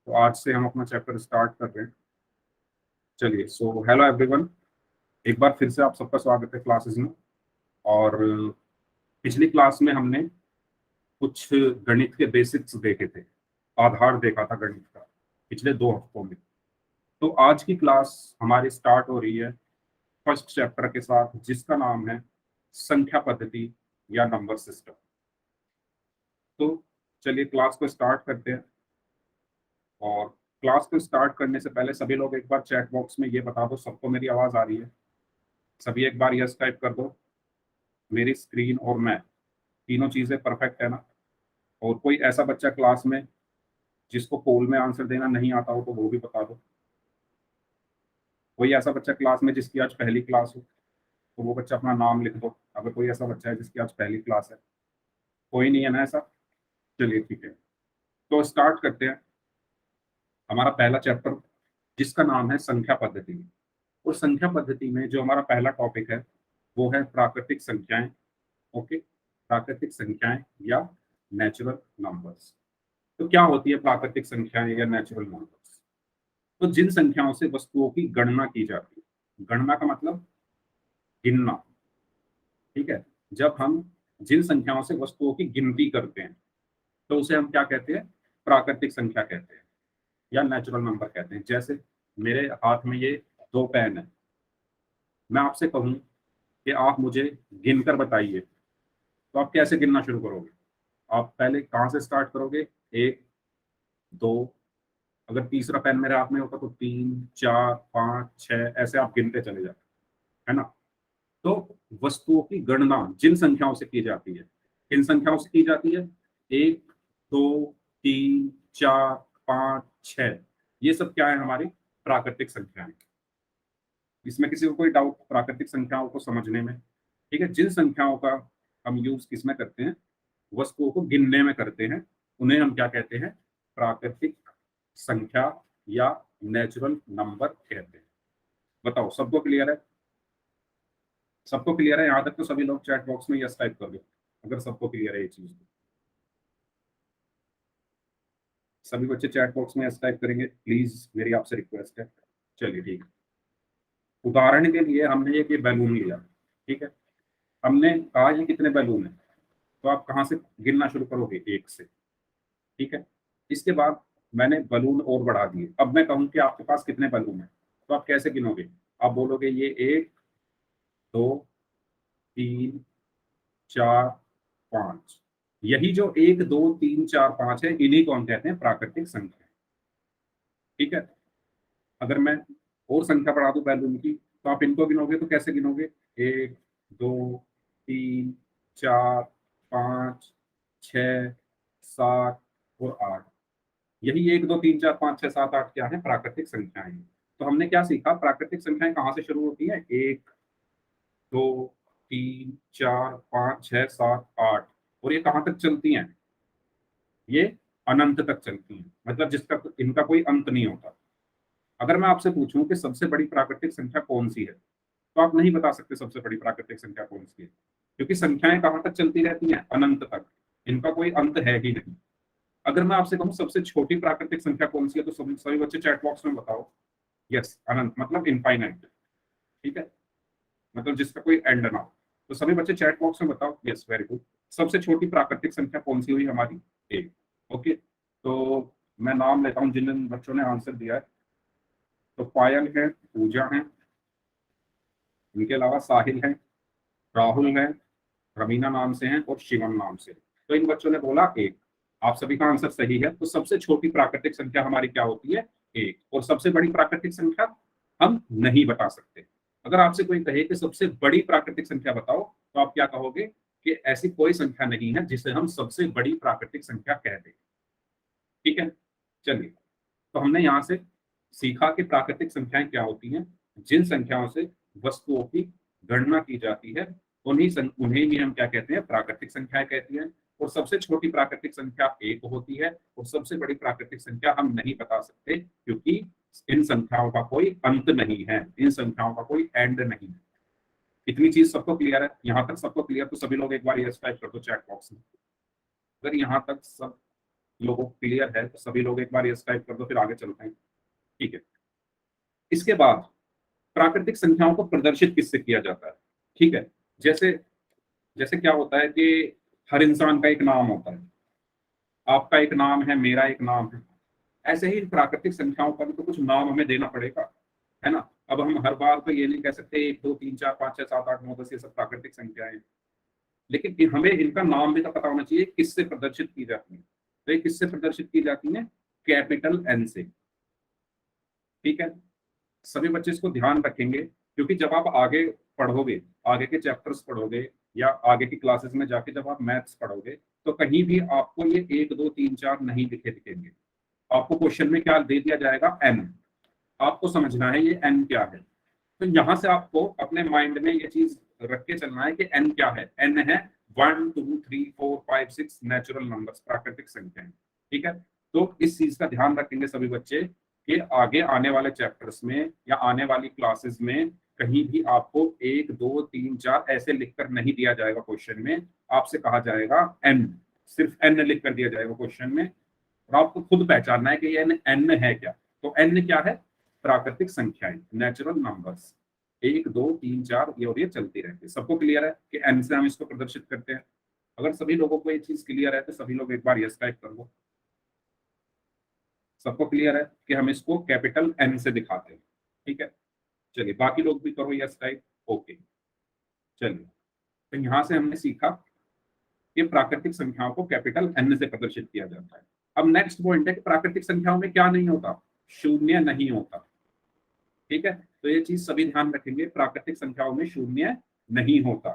तो आज से हम अपना चैप्टर स्टार्ट कर रहे हैं। चलिए, सो हेलो एवरीवन, एक बार फिर से आप सबका स्वागत है क्लासेस में। और पिछली क्लास में हमने कुछ गणित के बेसिक्स देखे थे, आधार देखा था गणित का पिछले 2 हफ्तों में। तो आज की क्लास हमारी स्टार्ट हो रही है फर्स्ट चैप्टर के साथ, जिसका नाम है संख्या पद्धति या नंबर सिस्टम। तो चलिए क्लास को स्टार्ट करते हैं। और क्लास को स्टार्ट करने से पहले सभी लोग एक बार चैट बॉक्स में ये बता दो, सबको मेरी आवाज़ आ रही है? सभी एक बार यस टाइप कर दो। मेरी स्क्रीन और मैं, तीनों चीज़ें परफेक्ट है ना? और कोई ऐसा बच्चा क्लास में जिसको पोल में आंसर देना नहीं आता हो तो वो भी बता दो। कोई ऐसा बच्चा क्लास में जिसकी आज पहली क्लास हो तो वो बच्चा अपना नाम लिख दो, अगर कोई ऐसा बच्चा है जिसकी आज पहली क्लास है। कोई नहीं है ना ऐसा? चलिए ठीक है, तो स्टार्ट करते हैं हमारा पहला चैप्टर, जिसका नाम है संख्या पद्धति। और संख्या पद्धति में जो हमारा पहला टॉपिक है वो है प्राकृतिक संख्याएं। ओके, प्राकृतिक संख्याएं या नेचुरल नंबर्स। तो क्या होती है प्राकृतिक संख्याएं या नेचुरल नंबर्स? तो जिन संख्याओं से वस्तुओं की गणना की जाती है, गणना का मतलब गिनना, ठीक है। जब हम जिन संख्याओं से वस्तुओं की गिनती करते हैं तो उसे हम क्या कहते हैं? प्राकृतिक संख्या कहते हैं या नेचुरल नंबर कहते हैं। जैसे मेरे हाथ में ये 2 पेन है, मैं आपसे कहूं कि आप मुझे गिनकर बताइए, तो आप कैसे गिनना शुरू करोगे? आप पहले कहाँ से स्टार्ट करोगे? 1, 2, अगर तीसरा पेन मेरे हाथ में होता तो 3, 4, 5, 6, ऐसे आप गिनते चले जाते, है ना? तो वस्तुओं की गणना जिन संख्याओं से की जाती है, किन संख्याओं से की जाती है? 1, 2, 3, 4, 5, 6, ये सब क्या है? हमारी प्राकृतिक संख्याएं। इसमें किसी को कोई डाउट प्राकृतिक संख्याओं को समझने में? ठीक है, जिन संख्याओं का हम यूज किसमें करते हैं? वस्तुओं को गिनने में करते हैं, उन्हें हम क्या कहते हैं? प्राकृतिक संख्या या नेचुरल नंबर कहते हैं। बताओ, सबको क्लियर है? सबको क्लियर है यहाँ तक? तो सभी लोग चैट बॉक्स में यस टाइप कर दो अगर सबको क्लियर है ये चीज। सभी बच्चे चैट बॉक्स में यस टाइप करेंगे प्लीज, मेरी आपसे रिक्वेस्ट है। चलिए ठीक है, उदाहरण के लिए हमने ये बैलून लिया, ठीक है। हमने कहा ये कितने बैलून है, तो आप कहाँ से गिनना शुरू करोगे? 1 से, ठीक है। इसके बाद मैंने बलून और बढ़ा दिए। अब मैं कहूँ कि आपके पास कितने बलून हैं, तो आप कैसे गिनोगे? आप बोलोगे ये 1, 2, 3, 4, 5। यही जो 1, 2, 3, 4, 5 है, इन्हीं को हम कहते हैं प्राकृतिक संख्या, ठीक है। अगर मैं और संख्या बढ़ा दूं बैलून की, तो आप इनको गिनोगे तो कैसे गिनोगे? 1, 2, 3, 4, 5, 6, 7 और 8। यही 1, 2, 3, 4, 5, 6, 7, 8 क्या है? प्राकृतिक संख्याएं। तो हमने क्या सीखा? प्राकृतिक संख्याएं कहाँ से शुरू होती है? 1, 2, 3, 4, 5, 6, 7, 8। और ये कहाँ तक चलती हैं? ये अनंत तक चलती हैं, मतलब जिसका इनका कोई अंत नहीं होता। अगर मैं आपसे पूछूं कि सबसे बड़ी प्राकृतिक संख्या कौन सी है, तो आप नहीं बता सकते सबसे बड़ी प्राकृतिक संख्या कौन सी है, क्योंकि संख्याएं कहाँ तक चलती रहती हैं? अनंत तक। इनका कोई अंत है ही नहीं। अगर मैं आपसे कहूँ सबसे छोटी प्राकृतिक संख्या कौन सी है, तो सभी बच्चे चैट बॉक्स में बताओ। यस, अनंत मतलब इनफाइनाइट, ठीक है, मतलब जिसका कोई एंड ना हो। तो सभी बच्चे चैट बॉक्स में बताओ। Yes, very good. सबसे छोटी प्राकृतिक संख्या कौन सी हुई हमारी? 1। ओके, तो मैं नाम लेता हूँ जिन जिन बच्चों ने आंसर दिया है। तो पायल है, पूजा है, इनके अलावा साहिल है, राहुल है, रमीना नाम से हैं, और शिवम नाम से। तो इन बच्चों ने बोला 1। आप सभी का आंसर सही है। तो सबसे छोटी प्राकृतिक संख्या हमारी क्या होती है? 1। और सबसे बड़ी प्राकृतिक संख्या हम नहीं बता सकते। अगर आपसे कोई कहे कि सबसे बड़ी प्राकृतिक संख्या बताओ, तो आप क्या कहोगे? कि ऐसी कोई संख्या नहीं है जिसे हम सबसे बड़ी प्राकृतिक संख्या कह दें, ठीक है। चलिए, तो हमने यहाँ से सीखा कि प्राकृतिक संख्याएं क्या होती हैं। जिन संख्याओं से वस्तुओं की गणना की जाती है उन्हें ही हम क्या कहते हैं? प्राकृतिक संख्याएं कहती हैं। और सबसे छोटी प्राकृतिक संख्या 1 होती है, और सबसे बड़ी प्राकृतिक संख्या हम नहीं बता सकते, क्योंकि इन संख्याओं का कोई अंत नहीं है, इन संख्याओं का कोई एंड नहीं है। इतनी चीज सबको क्लियर है? यहाँ तक सबको क्लियर? तो सभी लोग एक बार यस टाइप कर दो चैट बॉक्स में, अगर यहाँ तक सब लोगों को क्लियर है तो सभी लोग एक बार यस टाइप कर दो, फिर आगे चलते हैं। ठीक है, इसके बाद प्राकृतिक संख्याओं को प्रदर्शित किससे किया जाता है? ठीक है, जैसे जैसे क्या होता है कि हर इंसान का एक नाम होता है, आपका एक नाम है, मेरा एक नाम है, ऐसे ही प्राकृतिक संख्याओं का भी तो कुछ नाम हमें देना पड़ेगा, है ना। अब हम हर बार तो ये नहीं कह सकते 1 2 3 4 5 6 7 8 9 10 ये सब प्राकृतिक संख्याएं हैं, लेकिन हमें इनका नाम भी तो पता होना चाहिए किससे प्रदर्शित की जाती है। तो ये किससे प्रदर्शित की जाती है? कैपिटल एन से। ठीक है, सभी बच्चे इसको ध्यान रखेंगे, क्योंकि जब आप आगे पढ़ोगे, आगे के चैप्टर्स पढ़ोगे या आगे की क्लासेस में जाके जब आप मैथ्स पढ़ोगे, तो कहीं भी आपको ये 1 2 3 4 नहीं लिखे दिखेंगे। आपको क्वेश्चन में क्या दे दिया जाएगा? एन। आपको समझना है ये एन क्या है। तो यहाँ से आपको अपने माइंड में ये चीज रख के चलना है कि एन क्या है। एन है 1 2 3 4 5 6 नेचुरल नंबर्स, प्राकृतिक संख्याएं। ठीक है, तो इस चीज का ध्यान रखेंगे सभी बच्चे कि आगे आने वाले चैप्टर्स में या आने वाली क्लासेस में कहीं भी आपको 1 2 3 4 ऐसे लिखकर नहीं दिया जाएगा क्वेश्चन में। आपसे कहा जाएगा एन, सिर्फ एन लिख कर दिया जाएगा क्वेश्चन में, और आपको खुद पहचानना है कि ये एन है क्या। तो एन क्या है? प्राकृतिक संख्याएं, नेचुरल नंबर्स। 1 2 3 4 ये और ये चलती रहती है। सबको क्लियर है कि एन से हम इसको प्रदर्शित करते हैं? अगर सभी लोगों को ये चीज क्लियर है तो सभी लोग एक बार यस टाइप कर दो। सबको क्लियर है कि हम इसको कैपिटल एन से दिखाते हैं? ठीक है, चलिए बाकी लोग भी करो यस टाइप। ओके, चलिए, तो यहाँ से हमने सीखा कि प्राकृतिक संख्याओं को कैपिटल एन से प्रदर्शित किया जाता है। अब नेक्स्ट पॉइंट है कि प्राकृतिक संख्याओं में क्या नहीं होता? शून्य नहीं होता। ठीक है, तो ये चीज सभी ध्यान रखेंगे, प्राकृतिक संख्याओं में शून्य नहीं होता।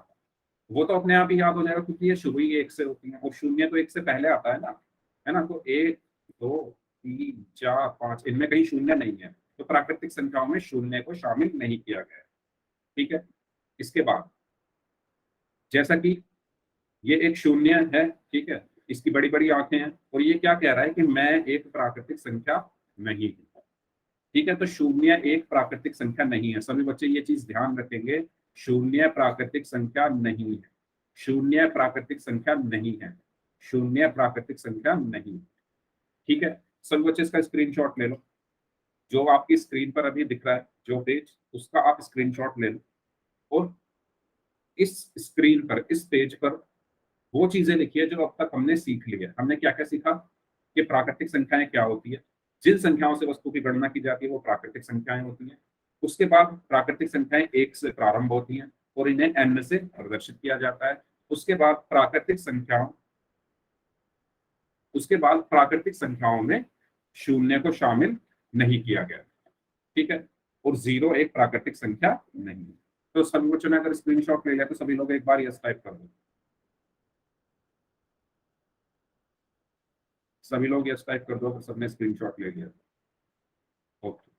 वो तो अपने आप ही याद हो जाएगा, क्योंकि ये शुरू ही 1 से होती है और शून्य तो 1 से पहले आता है ना, है ना। तो 1 2 3 4 5 इनमें कहीं शून्य नहीं है, तो प्राकृतिक संख्याओं में शून्य को शामिल नहीं किया गया है। ठीक है, इसके बाद जैसा कि ये एक शून्य है, ठीक है, इसकी बड़ी बड़ी आंखें हैं, और ये क्या कह रहा है कि मैं एक प्राकृतिक संख्या नहीं हूं। ठीक है, तो शून्य एक प्राकृतिक संख्या नहीं है। सभी बच्चे ये चीज ध्यान रखेंगे, शून्य प्राकृतिक संख्या नहीं है। शून्य प्राकृतिक संख्या नहीं है। शून्य प्राकृतिक संख्या नहीं। ठीक है, सभी बच्चे इसका स्क्रीनशॉट ले लो। जो आपकी स्क्रीन पर अभी दिख रहा है जो पेज, उसका आप स्क्रीनशॉट ले लो, और इस स्क्रीन पर, इस पेज पर वो चीजें लिखिए जो अब तक हमने सीख ली है। हमने क्या क्या सीखा? कि प्राकृतिक संख्याएं क्या होती है, जिन संख्याओं से वस्तु की गणना की जाती है वो प्राकृतिक संख्याएं होती हैं। उसके बाद प्राकृतिक संख्याएं 1 से प्रारंभ होती हैं और इन्हें n से प्रदर्शित किया जाता है। उसके बाद प्राकृतिक संख्याओं में शून्य को शामिल नहीं किया गया। ठीक है, और 0 एक प्राकृतिक संख्या नहीं है। तो सभी बच्चों ने अगर स्क्रीनशॉट ले लिया तो सभी लोग एक बार यस टाइप कर दो। सभी लोग यस टाइप कर दो अगर सबने स्क्रीनशॉट ले लिया। ओके,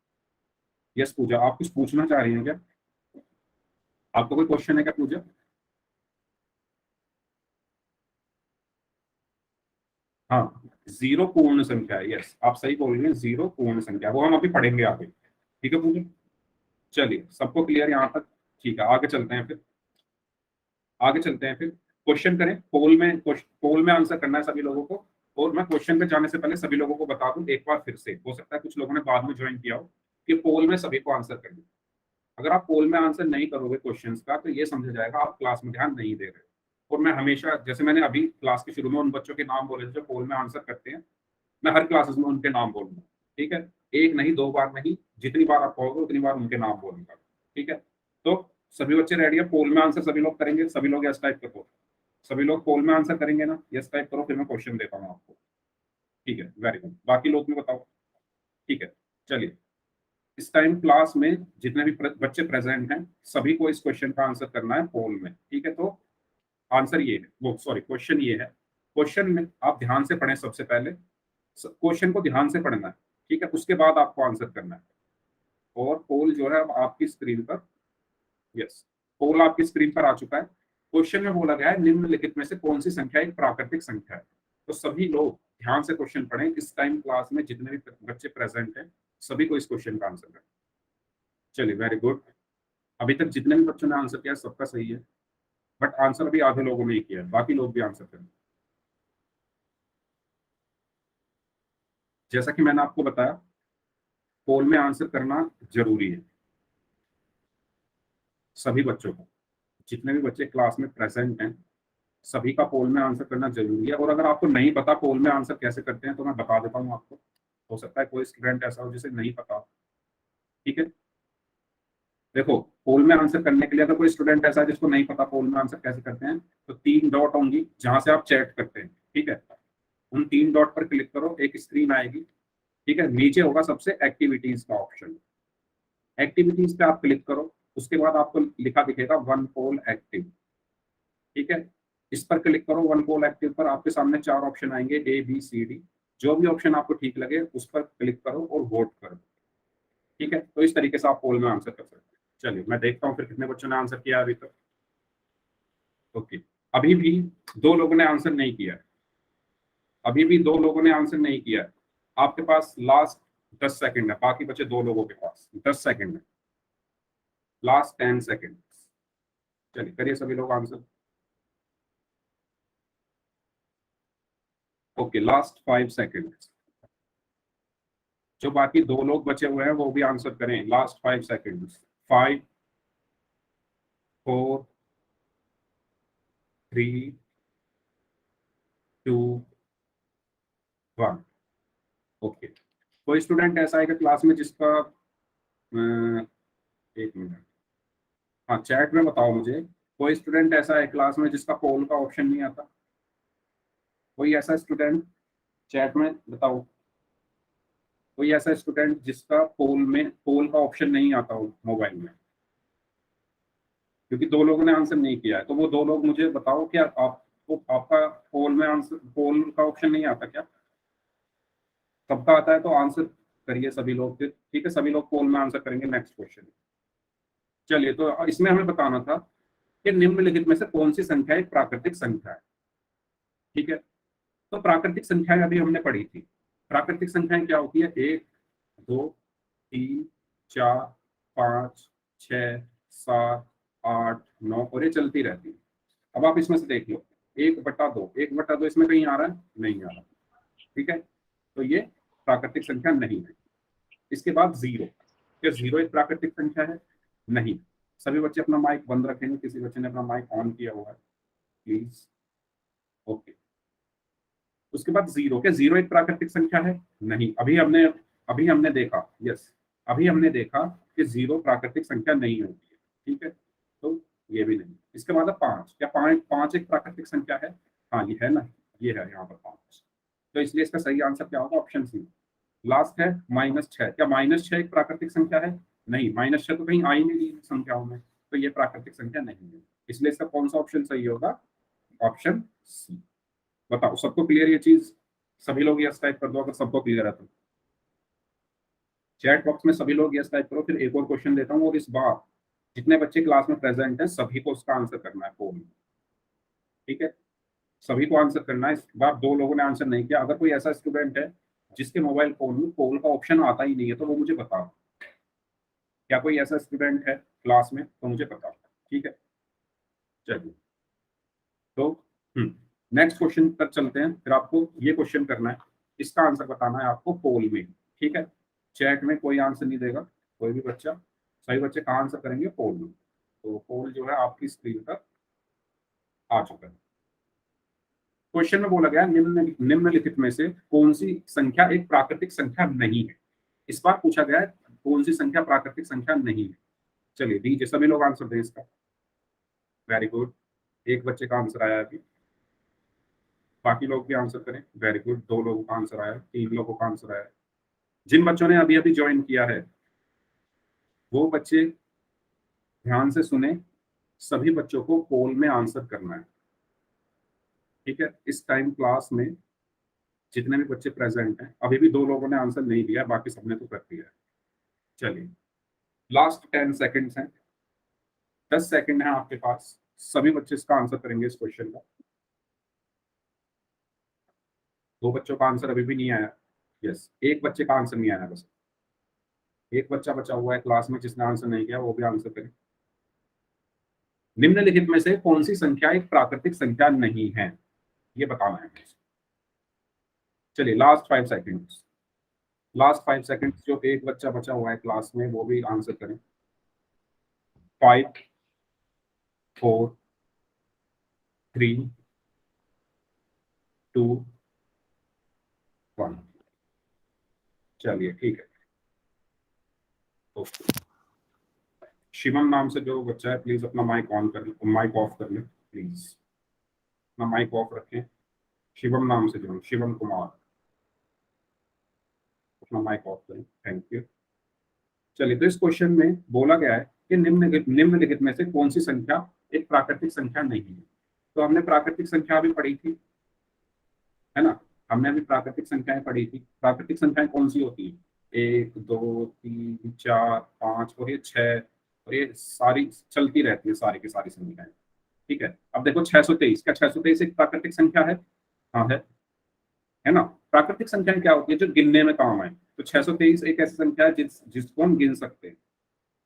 यस पूजा, आप कुछ पूछना चाह रही हैं क्या? आपको कोई क्वेश्चन है क्या पूजा? हाँ, 0 पूर्ण संख्या है। यस, आप सही बोल रही हैं, 0 पूर्ण संख्या, वो हम अभी पढ़ेंगे आगे। ठीक है पूजा, चलिए सबको क्लियर यहाँ तक? ठीक है, आगे चलते हैं फिर। आगे चलते हैं फिर, क्वेश्चन करें। पोल में आंसर करना है सभी लोगों को। और मैं क्वेश्चन पे जाने से पहले सभी लोगों को बता दूं एक बार फिर से, हो सकता है कुछ लोगों ने बाद में ज्वाइन किया हो, कि पोल में सभी को आंसर करना। अगर आप पोल में आंसर नहीं करोगे क्वेश्चंस का, तो ये समझा जाएगा आप क्लास में ध्यान नहीं दे रहे। और मैं हमेशा, जैसे मैंने अभी क्लास के शुरू में उन बच्चों के नाम बोले थे जो पोल में आंसर करते हैं, मैं हर क्लासेस में उनके नाम बोलूंगा। ठीक है, एक नहीं, दो बार नहीं, जितनी बार आप कहोगे उतनी बार उनके नाम बोलूंगा। ठीक है, तो सभी बच्चे रेडी है? पोल में आंसर सभी लोग करेंगे? सभी लोग यस टाइप करो। सभी लोग पोल में आंसर करेंगे ना? यस टाइप करो, फिर मैं क्वेश्चन देता हूँ आपको। ठीक है, वेरी गुड। बाकी लोग भी बताओ। ठीक है, चलिए, इस टाइम क्लास में जितने भी बच्चे प्रेजेंट हैं सभी को इस क्वेश्चन का आंसर करना है पोल में। ठीक है, तो आंसर ये है, वो सॉरी क्वेश्चन ये है। क्वेश्चन में आप ध्यान से पढ़ें, सबसे पहले क्वेश्चन को ध्यान से पढ़ना है। ठीक है, उसके बाद आपको आंसर करना है। और पोल जो है अब आपकी स्क्रीन पर, यस, पोल आपकी स्क्रीन पर आ चुका है। क्वेश्चन में बोला गया है निम्नलिखित में से कौन सी संख्या एक प्राकृतिक संख्या है। तो सभी लोग ध्यान से क्वेश्चन पढ़ें। इस टाइम क्लास में जितने भी बच्चे प्रेजेंट हैं सभी को इस क्वेश्चन का आंसर करें। चलिए, वेरी गुड। अभी तक जितने भी बच्चों ने आंसर किया सबका सही है, बट आंसर अभी आधे लोगों ने ही किया है, बाकी लोग भी आंसर करें। जैसा कि मैंने आपको बताया, पोल में आंसर करना जरूरी है सभी बच्चों को, जितने भी बच्चे क्लास में प्रेजेंट हैं सभी का पोल में आंसर करना जरूरी है। और अगर आपको नहीं पता पोल में आंसर कैसे करते हैं तो मैं बता देता हूँ आपको, हो सकता है कोई स्टूडेंट ऐसा हो जिसे नहीं पता। ठीक है, देखो पोल में आंसर करने के लिए अगर कोई स्टूडेंट ऐसा है जिसको नहीं पता पोल में आंसर कैसे करते हैं, तो 3 डॉट होंगी जहां से आप चैट करते हैं। ठीक है, उन 3 डॉट पर क्लिक करो, एक स्क्रीन आएगी। ठीक है, नीचे होगा सबसे एक्टिविटीज का ऑप्शन, एक्टिविटीज पे आप क्लिक करो, उसके बाद आपको लिखा दिखेगा वन पोल एक्टिव। ठीक है, इस पर क्लिक करो, वन पोल एक्टिव पर आपके सामने 4 ऑप्शन आएंगे, ABCD। जो भी ऑप्शन आपको ठीक लगे उस पर क्लिक करो और वोट करो। ठीक है, तो इस तरीके से आप पोल में आंसर कर सकते हैं। चलिए मैं देखता हूँ फिर कितने बच्चों ने आंसर किया अभी तक। ओके, अभी भी 2 लोगों ने आंसर नहीं किया है, अभी भी 2 लोगों ने आंसर नहीं किया है। आपके पास लास्ट 10 सेकंड है, बाकी बचे 2 लोगों के पास 10 सेकंड है, लास्ट 10 सेकंड। चलिए करिए सभी लोग आंसर। Okay, last 5 second. जो बाकी 2 लोग बचे हुए हैं वो भी आंसर करें, लास्ट 5 सेकंड। 5, 4, 3, 2, 1। ओके, कोई स्टूडेंट ऐसा है कि क्लास में जिसका 1 मिनट, हाँ चैट में बताओ मुझे, कोई स्टूडेंट ऐसा है क्लास में जिसका पोल का ऑप्शन नहीं आता? कोई ऐसा स्टूडेंट चैट में बताओ, कोई ऐसा स्टूडेंट जिसका पोल का ऑप्शन नहीं आता हो मोबाइल में? क्योंकि 2 लोगों ने आंसर नहीं किया है, तो वो 2 लोग मुझे बताओ क्या आपको आपका पोल में आंसर, पोल का ऑप्शन नहीं आता क्या? सबका आता है तो आंसर करिए सभी लोग फिर। ठीक है, सभी लोग पोल में आंसर करेंगे नेक्स्ट क्वेश्चन। चलिए, तो इसमें हमें बताना था कि निम्नलिखित में से कौन सी संख्या एक प्राकृतिक संख्या है। ठीक है, तो प्राकृतिक संख्याएं अभी हमने पढ़ी थी। प्राकृतिक संख्याएं क्या होती है? 1, 2, 3, 4, 5, 6, 7, 8, 9 और ये चलती रहती है। अब आप इसमें से देख लो, 1/2, 1/2 इसमें कहीं आ रहा है? नहीं आ रहा। ठीक है, तो ये प्राकृतिक संख्या नहीं है। इसके बाद 0, क्या 0 एक प्राकृतिक संख्या है? नहीं। सभी बच्चे अपना माइक बंद रखेंगे, किसी बच्चे ने अपना माइक ऑन किया हुआ है प्लीज। ओके, उसके बाद 0, क्या 0 एक प्राकृतिक संख्या है? नहीं। अभी हमने देखा, यस, अभी हमने देखा कि 0 प्राकृतिक संख्या नहीं होती है। ठीक है, तो ये भी नहीं। इसके बाद 5, क्या 5 एक प्राकृतिक संख्या है? हाँ ये है ना, ये है यहाँ पर 5। तो इसलिए इसका सही आंसर क्या होगा? ऑप्शन सी। लास्ट है -6, क्या -6 एक प्राकृतिक संख्या है? नहीं, -6 तो कहीं आ ही नहीं रही संख्याओं में, तो ये प्राकृतिक संख्या नहीं है। इसलिए इसका कौन सा ऑप्शन सही होगा? Option C. बताओ सबको क्लियर ये चीज? सभी लोग यस टाइप कर दो अगर सबको क्लियर है तो। चैट बॉक्स में सभी लोग यस टाइप करो, फिर एक और क्वेश्चन देता हूँ और इस बार जितने बच्चे क्लास में प्रेजेंट हैं सभी को उसका आंसर करना है पोल में। ठीक है, सभी को आंसर करना है। इस बार 2 लोगों ने आंसर नहीं किया। अगर कोई ऐसा स्टूडेंट है जिसके मोबाइल फोन में पोल का ऑप्शन आता ही नहीं है तो वो मुझे बताओ। क्या कोई ऐसा स्टूडेंट है क्लास में? तो मुझे बताओ। ठीक है, चलिए तो नेक्स्ट क्वेश्चन पर चलते हैं। फिर आपको ये क्वेश्चन करना है, इसका आंसर बताना है आपको पोल में। ठीक है, चैट में कोई आंसर नहीं देगा कोई भी बच्चा, सभी बच्चे कहाँ आंसर करेंगे? पोल में। तो पोल जो है आपकी स्क्रीन पर आ चुका है। क्वेश्चन में बोला गया निम्नलिखित में से कौन सी संख्या एक प्राकृतिक संख्या नहीं है। इस बार पूछा गया है कौन सी संख्या प्राकृतिक संख्या नहीं है। चलिए दीजिए, सभी लोग आंसर दें इसका। वेरी गुड, एक बच्चे का आंसर आया है अभी, बाकी लोग भी आंसर करें। वेरी गुड, 2 लोगों का आंसर आया, 3 लोगों का आंसर आया। जिन बच्चों ने अभी अभी ज्वाइन किया है वो बच्चे ध्यान से सुने, सभी बच्चों को पोल में आंसर करना है। ठीक है, इस टाइम क्लास में जितने भी बच्चे प्रेजेंट हैं, अभी भी 2 लोगों ने आंसर नहीं दिया, बाकी सबने तो कर दिया है। चलिए, लास्ट 10 सेकेंड्स हैं, 10 सेकेंड है आपके पास, सभी बच्चे इसका आंसर करेंगे इस क्वेश्चन का। 2 बच्चों का आंसर अभी भी नहीं आया। यस, एक बच्चे का आंसर नहीं आया, बस एक बच्चा बचा हुआ है क्लास में जिसने आंसर नहीं किया, वो भी आंसर करे। निम्नलिखित में से कौन सी संख्या एक प्राकृतिक संख्या नहीं है, ये बताना है। चलिए लास्ट 5 सेकेंड्स। लास्ट 5 सेकंड जो एक बच्चा बचा हुआ है क्लास में वो भी आंसर करें। 5 4 3 2 1। चलिए ठीक है। ओके, शिवम नाम से जो बच्चा है प्लीज अपना माइक ऑन कर, माइक ऑफ कर ले प्लीज, अपना माइक ऑफ रखें। शिवम नाम से जो, शिवम कुमार, अपना माइक ऑफ करें, थैंक यू। चलिए, तो इस क्वेश्चन में बोला गया है कि निम्नलिखित में से कौन सी संख्या एक प्राकृतिक संख्या नहीं है। तो हमने प्राकृतिक संख्या भी पढ़ी थी, है ना। हमने अभी प्राकृतिक संख्याएं पढ़ी थी। प्राकृतिक संख्याएं कौन सी होती है? 1 2 3 4 5 और ये 6, और ये सारी चलती रहती है, सारी की सारी संख्याएं। ठीक है, अब देखो 623, क्या 623 एक प्राकृतिक संख्या है? हाँ है ना। प्राकृतिक संख्याएं क्या होती है? जो गिनने में काम आए। तो 623 एक ऐसी संख्या है जिसको हम गिन सकते हैं,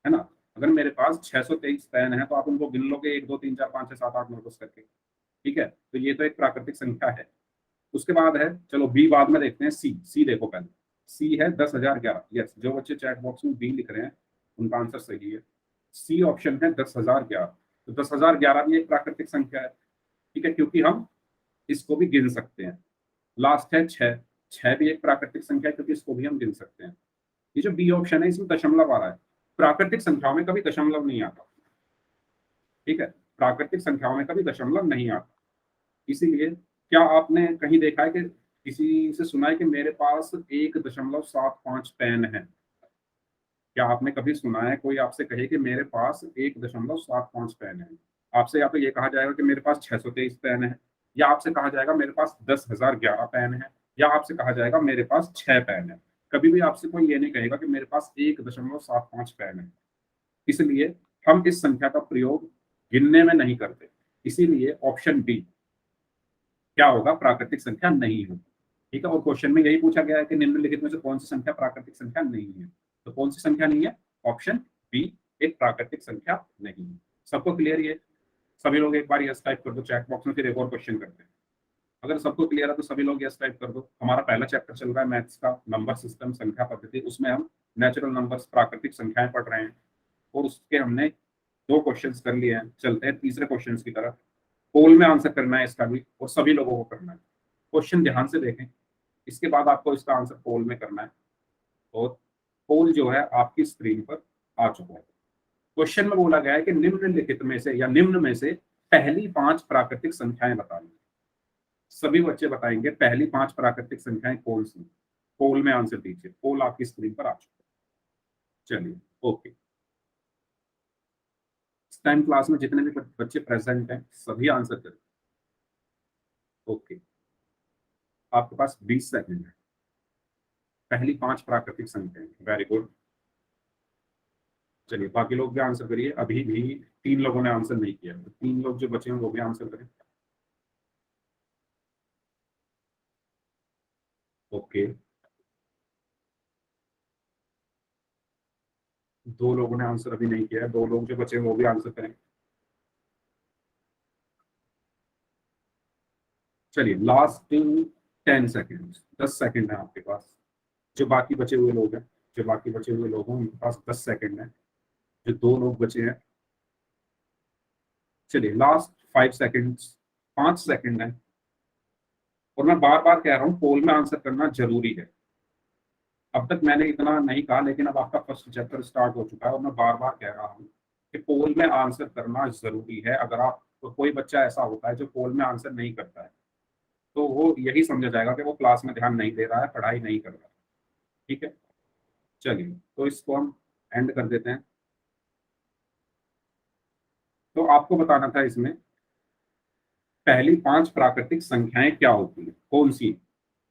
है ना। अगर मेरे पास 623 पेन है तो आप उनको गिन लोगे 1 2 3 4 5 6 7 8 9 10 करके। ठीक है, तो ये तो एक प्राकृतिक संख्या है। उसके बाद है, चलो बी बाद में देखते हैं। सी देखो पहले, सी है 10,011। यस, जो बच्चे चैट बॉक्स में बी लिख रहे हैं उनका आंसर सही है। सी ऑप्शन है 10,011। तो 10,011 भी एक प्राकृतिक संख्या है। ठीक है, क्योंकि हम इसको भी गिन सकते हैं। लास्ट है 6, 6 भी एक प्राकृतिक संख्या है क्योंकि इसको भी हम गिन सकते हैं। ये जो बी ऑप्शन है इसमें दशमलव आ रहा है। प्राकृतिक संख्याओं में कभी दशमलव नहीं आता। ठीक है, प्राकृतिक संख्याओं में कभी दशमलव नहीं आता। इसीलिए क्या आपने कहीं देखा है कि किसी से सुना है कि मेरे पास 1.75 पेन है? क्या आपने कभी सुना है कोई आपसे कहे कि मेरे पास 1.75 पेन है? आपसे या तो ये कहा जाएगा कि मेरे पास 623 पेन है, या आपसे कहा जाएगा मेरे पास 10,011 पेन है, या आपसे कहा जाएगा मेरे पास 6 पेन है। कभी भी आपसे कोई ये नहीं कहेगा कि मेरे पास 1.75 पेन है। इसलिए हम इस संख्या का प्रयोग गिनने में नहीं करते। इसीलिए ऑप्शन बी क्या होगा? प्राकृतिक संख्या नहीं होगी। ठीक है, और क्वेश्चन में यही पूछा गया है कि निम्नलिखित में से कौन सी संख्या प्राकृतिक संख्या नहीं है। तो कौन सी संख्या नहीं है? ऑप्शन बी एक प्राकृतिक संख्या नहीं है। सबको क्लियर? ये सभी लोग एक बार यस टाइप कर दो चैट बॉक्स में, फिर एक और क्वेश्चन करते हैं। अगर सबको क्लियर है तो सभी लोग यस टाइप कर दो। हमारा पहला चैप्टर चल रहा है मैथ्स का, नंबर सिस्टम, संख्या पद्धति। उसमें हम नेचुरल नंबर्स, प्राकृतिक संख्याएं पढ़ रहे हैं, और उसके हमने 2 क्वेश्चंस कर लिए हैं। चलते हैं तीसरे क्वेश्चंस की तरफ। पोल में आंसर करना है इसका भी, और सभी लोगों को करना है। क्वेश्चन ध्यान से देखें, इसके बाद आपको इसका आंसर पोल में करना है। और पोल जो है आपकी स्क्रीन पर आ चुका है। क्वेश्चन में बोला गया है कि निम्नलिखित में से या निम्न में से पहली 5 प्राकृतिक संख्याएं बताइए। सभी बच्चे बताएंगे पहली 5 प्राकृतिक संख्याएं कौन सी। पोल में आंसर दीजिए। पोल आपकी स्क्रीन पर आ चुका है। चलिए, ओके। इस टाइम क्लास में जितने भी बच्चे प्रेजेंट हैं सभी आंसर करें। ओके, आपके पास 20 सेकंड है। पहली 5 प्राकृतिक संख्याएं, वेरी गुड। चलिए, बाकी लोग भी आंसर करिए। अभी भी 3 लोगों ने आंसर नहीं किया, तो 3 लोग जो बचे हैं वो भी आंसर करें। ओके, 2 लोगों ने आंसर अभी नहीं किया है। 2 लोग जो बचे हैं वो भी आंसर करें। चलिए, लास्ट 10 सेकेंड, 10 सेकेंड है आपके पास। जो बाकी बचे हुए लोग हैं, जो बाकी बचे हुए लोग हैं उनके पास 10 सेकेंड है। जो 2 लोग बचे हैं, चलिए लास्ट 5 सेकेंड, 5 सेकेंड है। और मैं बार बार कह रहा हूँ पोल में आंसर करना जरूरी है। अब तक मैंने इतना नहीं कहा, लेकिन अब आपका फर्स्ट चैप्टर स्टार्ट हो चुका है और मैं बार बार कह रहा हूँ कि पोल में आंसर करना जरूरी है। अगर आप, तो कोई बच्चा ऐसा होता है जो पोल में आंसर नहीं करता है, तो वो यही समझा जाएगा कि वो क्लास में ध्यान नहीं दे रहा है, पढ़ाई नहीं कर रहा है। ठीक है, चलिए तो इसको हम एंड कर देते हैं। तो आपको बताना था इसमें पहली 5 प्राकृतिक संख्याएं क्या होती है, कौन सी।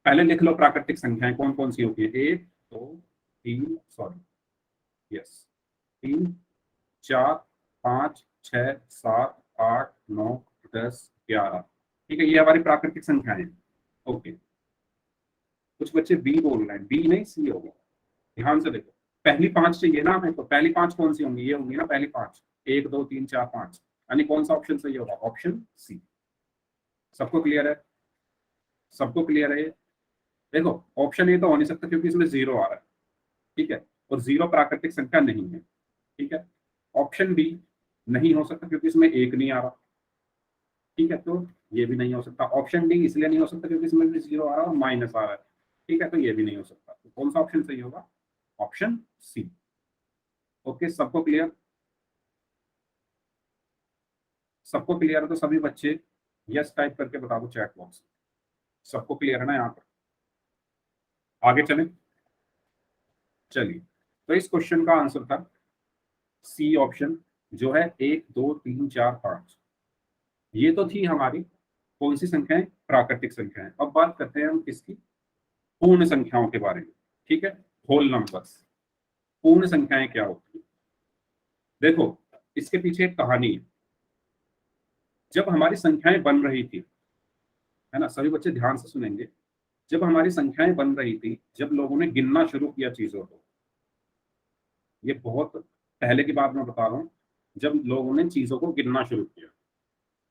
पहले लिख लो प्राकृतिक संख्याएं कौन कौन सी होती है। 1 2 3, सॉरी, यस, 3 4 5 6 7 8 9 10 11। ठीक है, ये हमारी प्राकृतिक संख्याएं हैं। ओके, कुछ बच्चे बी बोल रहे हैं, बी नहीं सी होगा। ध्यान से देखो, पहली 5 चाहिए ना हमें, तो पहली 5 कौन सी होंगी? ये होंगी ना पहली 5, 1 2 3 4 5। यानी कौन सा ऑप्शन सही होगा? Option C. सबको क्लियर है? सबको क्लियर है? देखो ऑप्शन ए तो हो नहीं सकता क्योंकि इसमें जीरो आ रहा है, ठीक है, और जीरो प्राकृतिक संख्या नहीं है, ठीक है। ऑप्शन बी नहीं हो सकता क्योंकि इसमें एक नहीं आ रहा, ठीक है, तो ये भी नहीं हो सकता। ऑप्शन डी इसलिए नहीं हो सकता क्योंकि इसमें भी जीरो आ रहा है और माइनस आ रहा है, ठीक है, तो ये भी नहीं हो सकता। तो कौन सा ऑप्शन सही होगा? Option C. ओके, सबको क्लियर? सबको क्लियर है तो सभी बच्चे यस टाइप करके बता दो चैट बॉक्स। सबको क्लियर है ना यहाँ पर? आगे चलें, चलिए। तो इस क्वेश्चन का आंसर था सी ऑप्शन, जो है 1 2 3 4 5। ये तो थी हमारी कौन सी संख्याएं? प्राकृतिक संख्याएं। अब बात करते हैं हम किसकी? पूर्ण संख्याओं के बारे में, ठीक है, होल नंबर्स। पूर्ण संख्याएं क्या होती है? देखो, इसके पीछे एक कहानी है। जब हमारी संख्याएं बन रही थी, है ना, सभी बच्चे ध्यान से सुनेंगे। जब हमारी संख्याएं बन रही थी, जब लोगों ने गिनना शुरू किया चीजों को, ये बहुत पहले की बात मैं बता रहा हूँ, जब लोगों ने चीजों को गिनना शुरू किया,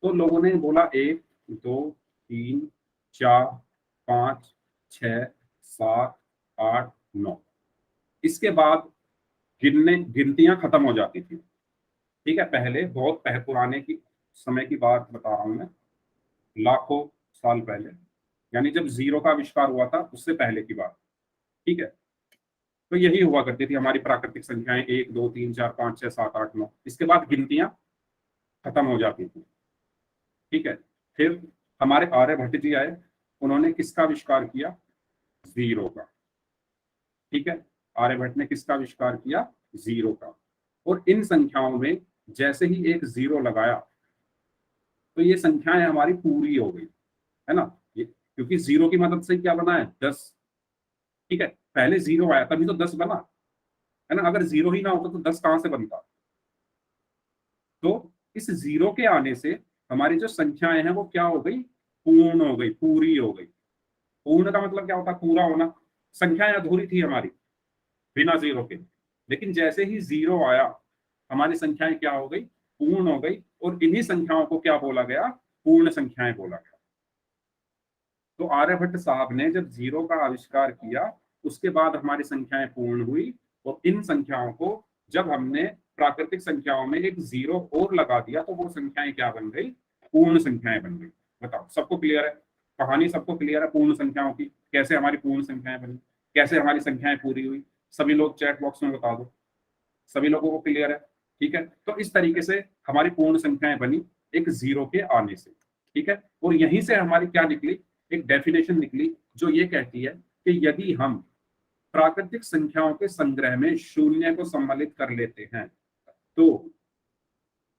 तो लोगों ने बोला 1 2 3 4 5 6 7 8 9। इसके बाद गिनतियां खत्म हो जाती थी, ठीक है। पहले बहुत पुराने की समय की बात बता रहा हूं मैं, लाखों साल पहले, यानी जब जीरो का आविष्कार हुआ था उससे पहले की बात, ठीक है। तो यही हुआ करती थी हमारी प्राकृतिक संख्याएं, 1 2 3 4 5 6 7 8 9। इसके बाद गिनतियां खत्म हो जाती थी, ठीक है। फिर हमारे आर्यभट्ट जी आए, उन्होंने किसका आविष्कार किया? जीरो का, ठीक है। आर्यभट्ट ने किसका आविष्कार किया? जीरो का। और इन संख्याओं में जैसे ही एक जीरो लगाया, तो ये संख्याएं हमारी पूरी हो गई, है ना। ये क्योंकि जीरो की मदद से क्या बना है? 10, ठीक है। पहले जीरो आया तभी तो 10 बना, है ना। अगर जीरो ही ना होता तो 10 कहां से बनता? तो इस जीरो के आने से हमारी जो संख्याएं हैं वो क्या हो गई? पूर्ण हो गई, पूरी हो गई। पूर्ण का मतलब क्या होता है? पूरा होना। संख्याएं अधूरी थी हमारी बिना जीरो के, लेकिन जैसे ही जीरो आया, हमारी संख्याएं क्या हो गई? पूर्ण हो गई। और इन्हीं संख्याओं को क्या बोला गया? पूर्ण संख्याएं बोला गया। तो आर्यभट्ट साहब ने जब जीरो का आविष्कार किया, उसके बाद हमारी संख्याएं पूर्ण हुई। और इन संख्याओं को जब हमने प्राकृतिक संख्याओं में एक जीरो और लगा दिया, तो वो संख्याएं क्या बन गई? पूर्ण संख्याएं बन गई। बताओ, सबको क्लियर है? कहानी सबको क्लियर है पूर्ण संख्याओं की? कैसे हमारी पूर्ण संख्याएं बनी, कैसे हमारी संख्याएं पूरी हुई? सभी लोग चैट बॉक्स में बता दो। सभी लोगों को क्लियर है? ठीक है, तो इस तरीके से हमारी पूर्ण संख्याएं बनी एक जीरो के आने से, ठीक है। और यहीं से हमारी क्या निकली? एक डेफिनेशन निकली जो ये कहती है कि यदि हम प्राकृतिक संख्याओं के संग्रह में शून्य को सम्मिलित कर लेते हैं, तो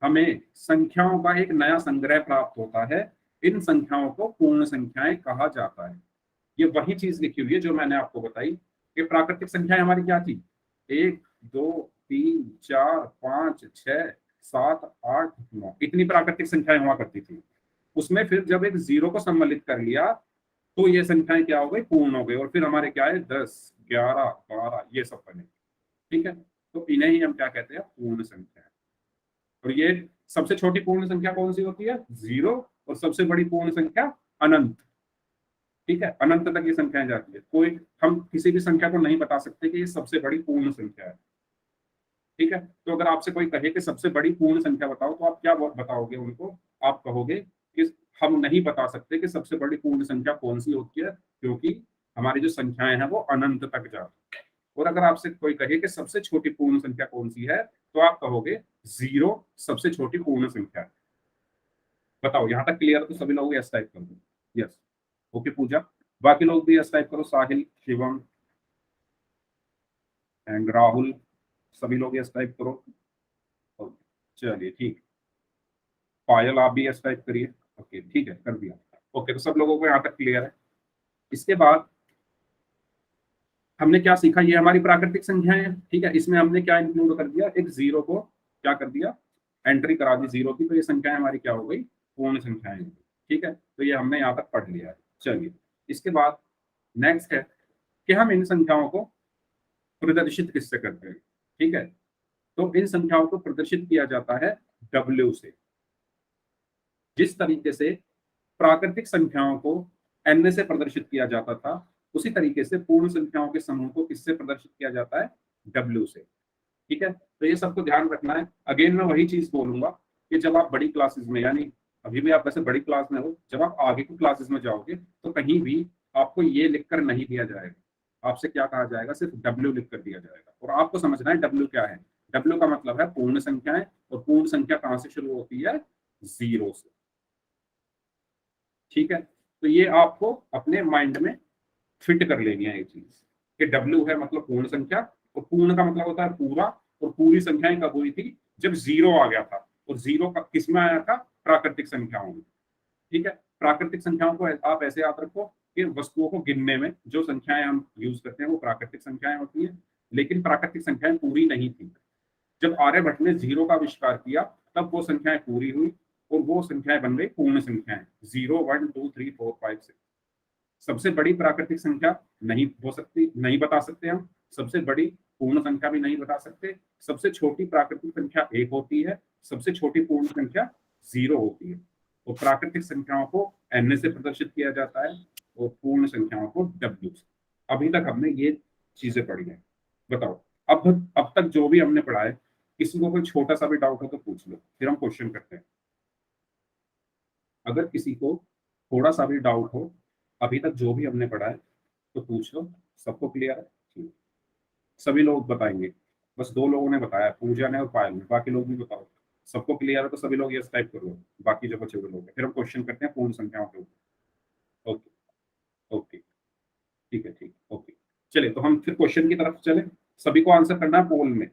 हमें संख्याओं का एक नया संग्रह प्राप्त होता है। इन संख्याओं को पूर्ण संख्याएं कहा जाता है। ये वही चीज लिखी हुई है जो मैंने आपको बताई कि प्राकृतिक संख्याएं हमारी क्या थी? 1 2 3 4 5 6 7 8 9, इतनी प्राकृतिक संख्याएं हुआ करती थी। उसमें फिर जब एक जीरो को सम्मिलित कर लिया, तो ये संख्याएं क्या हो गई? पूर्ण हो गई। और फिर हमारे क्या है? 10 11 12 ये सब बने, ठीक है। तो इन्हें ही हम क्या कहते हैं? पूर्ण संख्या। और ये सबसे छोटी पूर्ण संख्या कौन सी होती है? जीरो। और सबसे बड़ी पूर्ण संख्या अनंत, ठीक है। अनंत तक ये संख्याएं जाती है। कोई, हम किसी भी संख्या को नहीं बता सकते कि ये सबसे बड़ी पूर्ण संख्या है, ठीक है। तो अगर आपसे कोई कहे कि सबसे बड़ी पूर्ण संख्या बताओ, तो आप क्या बताओगे उनको? आप कहोगे कि हम नहीं बता सकते कि सबसे बड़ी पूर्ण संख्या कौन सी होती है, क्योंकि हमारी जो संख्याएं हैं वो अनंत तक जाती है। और अगर आपसे कोई कहे कि सबसे छोटी पूर्ण संख्या कौन सी है, तो आप कहोगे जीरो सबसे छोटी पूर्ण संख्या है। बताओ, यहाँ तक क्लियर? तो सभी लोग यस टाइप कर दो। यस, ओके पूजा। बाकी लोग भी यस टाइप करो, साहिल, शिवम एंड राहुल, सभी लोग यस टाइप करो। ओके, चलिए ठीक। पायल आप भी यस टाइप करिए। ओके, ठीक है, कर दिया। ओके, तो सब लोगों को यहाँ तक क्लियर है। इसके बाद हमने क्या सीखा? ये हमारी प्राकृतिक संख्याएं हैं, ठीक है। इसमें हमने क्या इंक्लूड कर दिया? एक जीरो को क्या कर दिया? एंट्री करा दी जीरो की, तो ये संख्याएं हमारी क्या हो गई? पूर्ण संख्याएं हो गई, ठीक है। तो ये हमने यहाँ तक पढ़ लिया है। चलिए, इसके बाद नेक्स्ट है कि हम इन संख्याओं को प्रदर्शित किससे करते हैं, ठीक है। तो इन संख्याओं को प्रदर्शित किया जाता है डब्ल्यू से। जिस तरीके से प्राकृतिक संख्याओं को एन से प्रदर्शित किया जाता था, उसी तरीके से पूर्ण संख्याओं के समूह को किससे प्रदर्शित किया जाता है? W से। ठीक है, तो ये सबको ध्यान रखना है। अगेन मैं वही चीज बोलूंगा कि जब आप बड़ी क्लासेस में, यानी अभी भी आप वैसे बड़ी क्लास में हो, जब आप आगे की क्लासेस में जाओगे तो कहीं भी आपको ये लिखकर नहीं दिया जाएगा। आपसे क्या कहा जाएगा? सिर्फ W लिख कर दिया जाएगा, और आपको समझना है W क्या है। W का मतलब है पूर्ण संख्याएं, और पूर्ण संख्या कहाँ से शुरू होती है? 0 से। ठीक है, तो ये आपको अपने माइंड में फिट कर लेनी है ये चीज कि W है मतलब पूर्ण संख्या, और पूर्ण का मतलब होता है पूरा, और पूरी संख्याएं कब हुई थी? जब 0 आ गया था, और 0 का किस में आया था? प्राकृतिक संख्याओं में। ठीक है, प्राकृतिक संख्याओं को आप ऐसे याद रखो कि वस्तुओं को गिनने में जो संख्याएं हम यूज करते हैं वो प्राकृतिक संख्याएं होती हैं, लेकिन प्राकृतिक संख्याएं पूरी नहीं थी। जब आर्यभट्ट ने 0 का आविष्कार किया तब वो संख्याएं पूरी हुई, और वो संख्याएं बन गई पूर्ण संख्याएं। 0, 1, 2, 3, 4, 5, 6। सबसे बड़ी प्राकृतिक संख्या नहीं हो सकती, नहीं बता सकते हम। सबसे बड़ी पूर्ण संख्या भी नहीं बता सकते। सबसे छोटी प्राकृतिक संख्या 1 होती है। सबसे छोटी पूर्ण संख्या 0 होती है। तो प्राकृतिक संख्याओं को n से प्रदर्शित किया जाता है, और पूर्ण संख्याओं को W से। अभी तक हमने ये चीजें पढ़ी हैं। बताओ, अब तक जो भी हमने पढ़ा है, किसी को कोई छोटा सा भी डाउट हो तो पूछ लो, फिर हम क्वेश्चन करते हैं। अगर किसी को थोड़ा सा भी डाउट हो, अभी तक जो भी हमने पढ़ा है, तो पूछ लो। सबको क्लियर है? ठीक। सभी लोग बताएंगे। बस 2 लोगों ने बताया, पूजा ने और पायल ने। बाकी लोग भी बताओ। सबको क्लियर है तो सभी लोग यस टाइप करो। बाकी जो बचे हुए लोग हैं, फिर हम क्वेश्चन करते हैं पूर्ण संख्याओं के ऊपर। ओके। ओके, ठीक है, ठीक, ओके। चलिए, तो हम फिर क्वेश्चन की तरफ चले। सभी को आंसर करना है पोल में।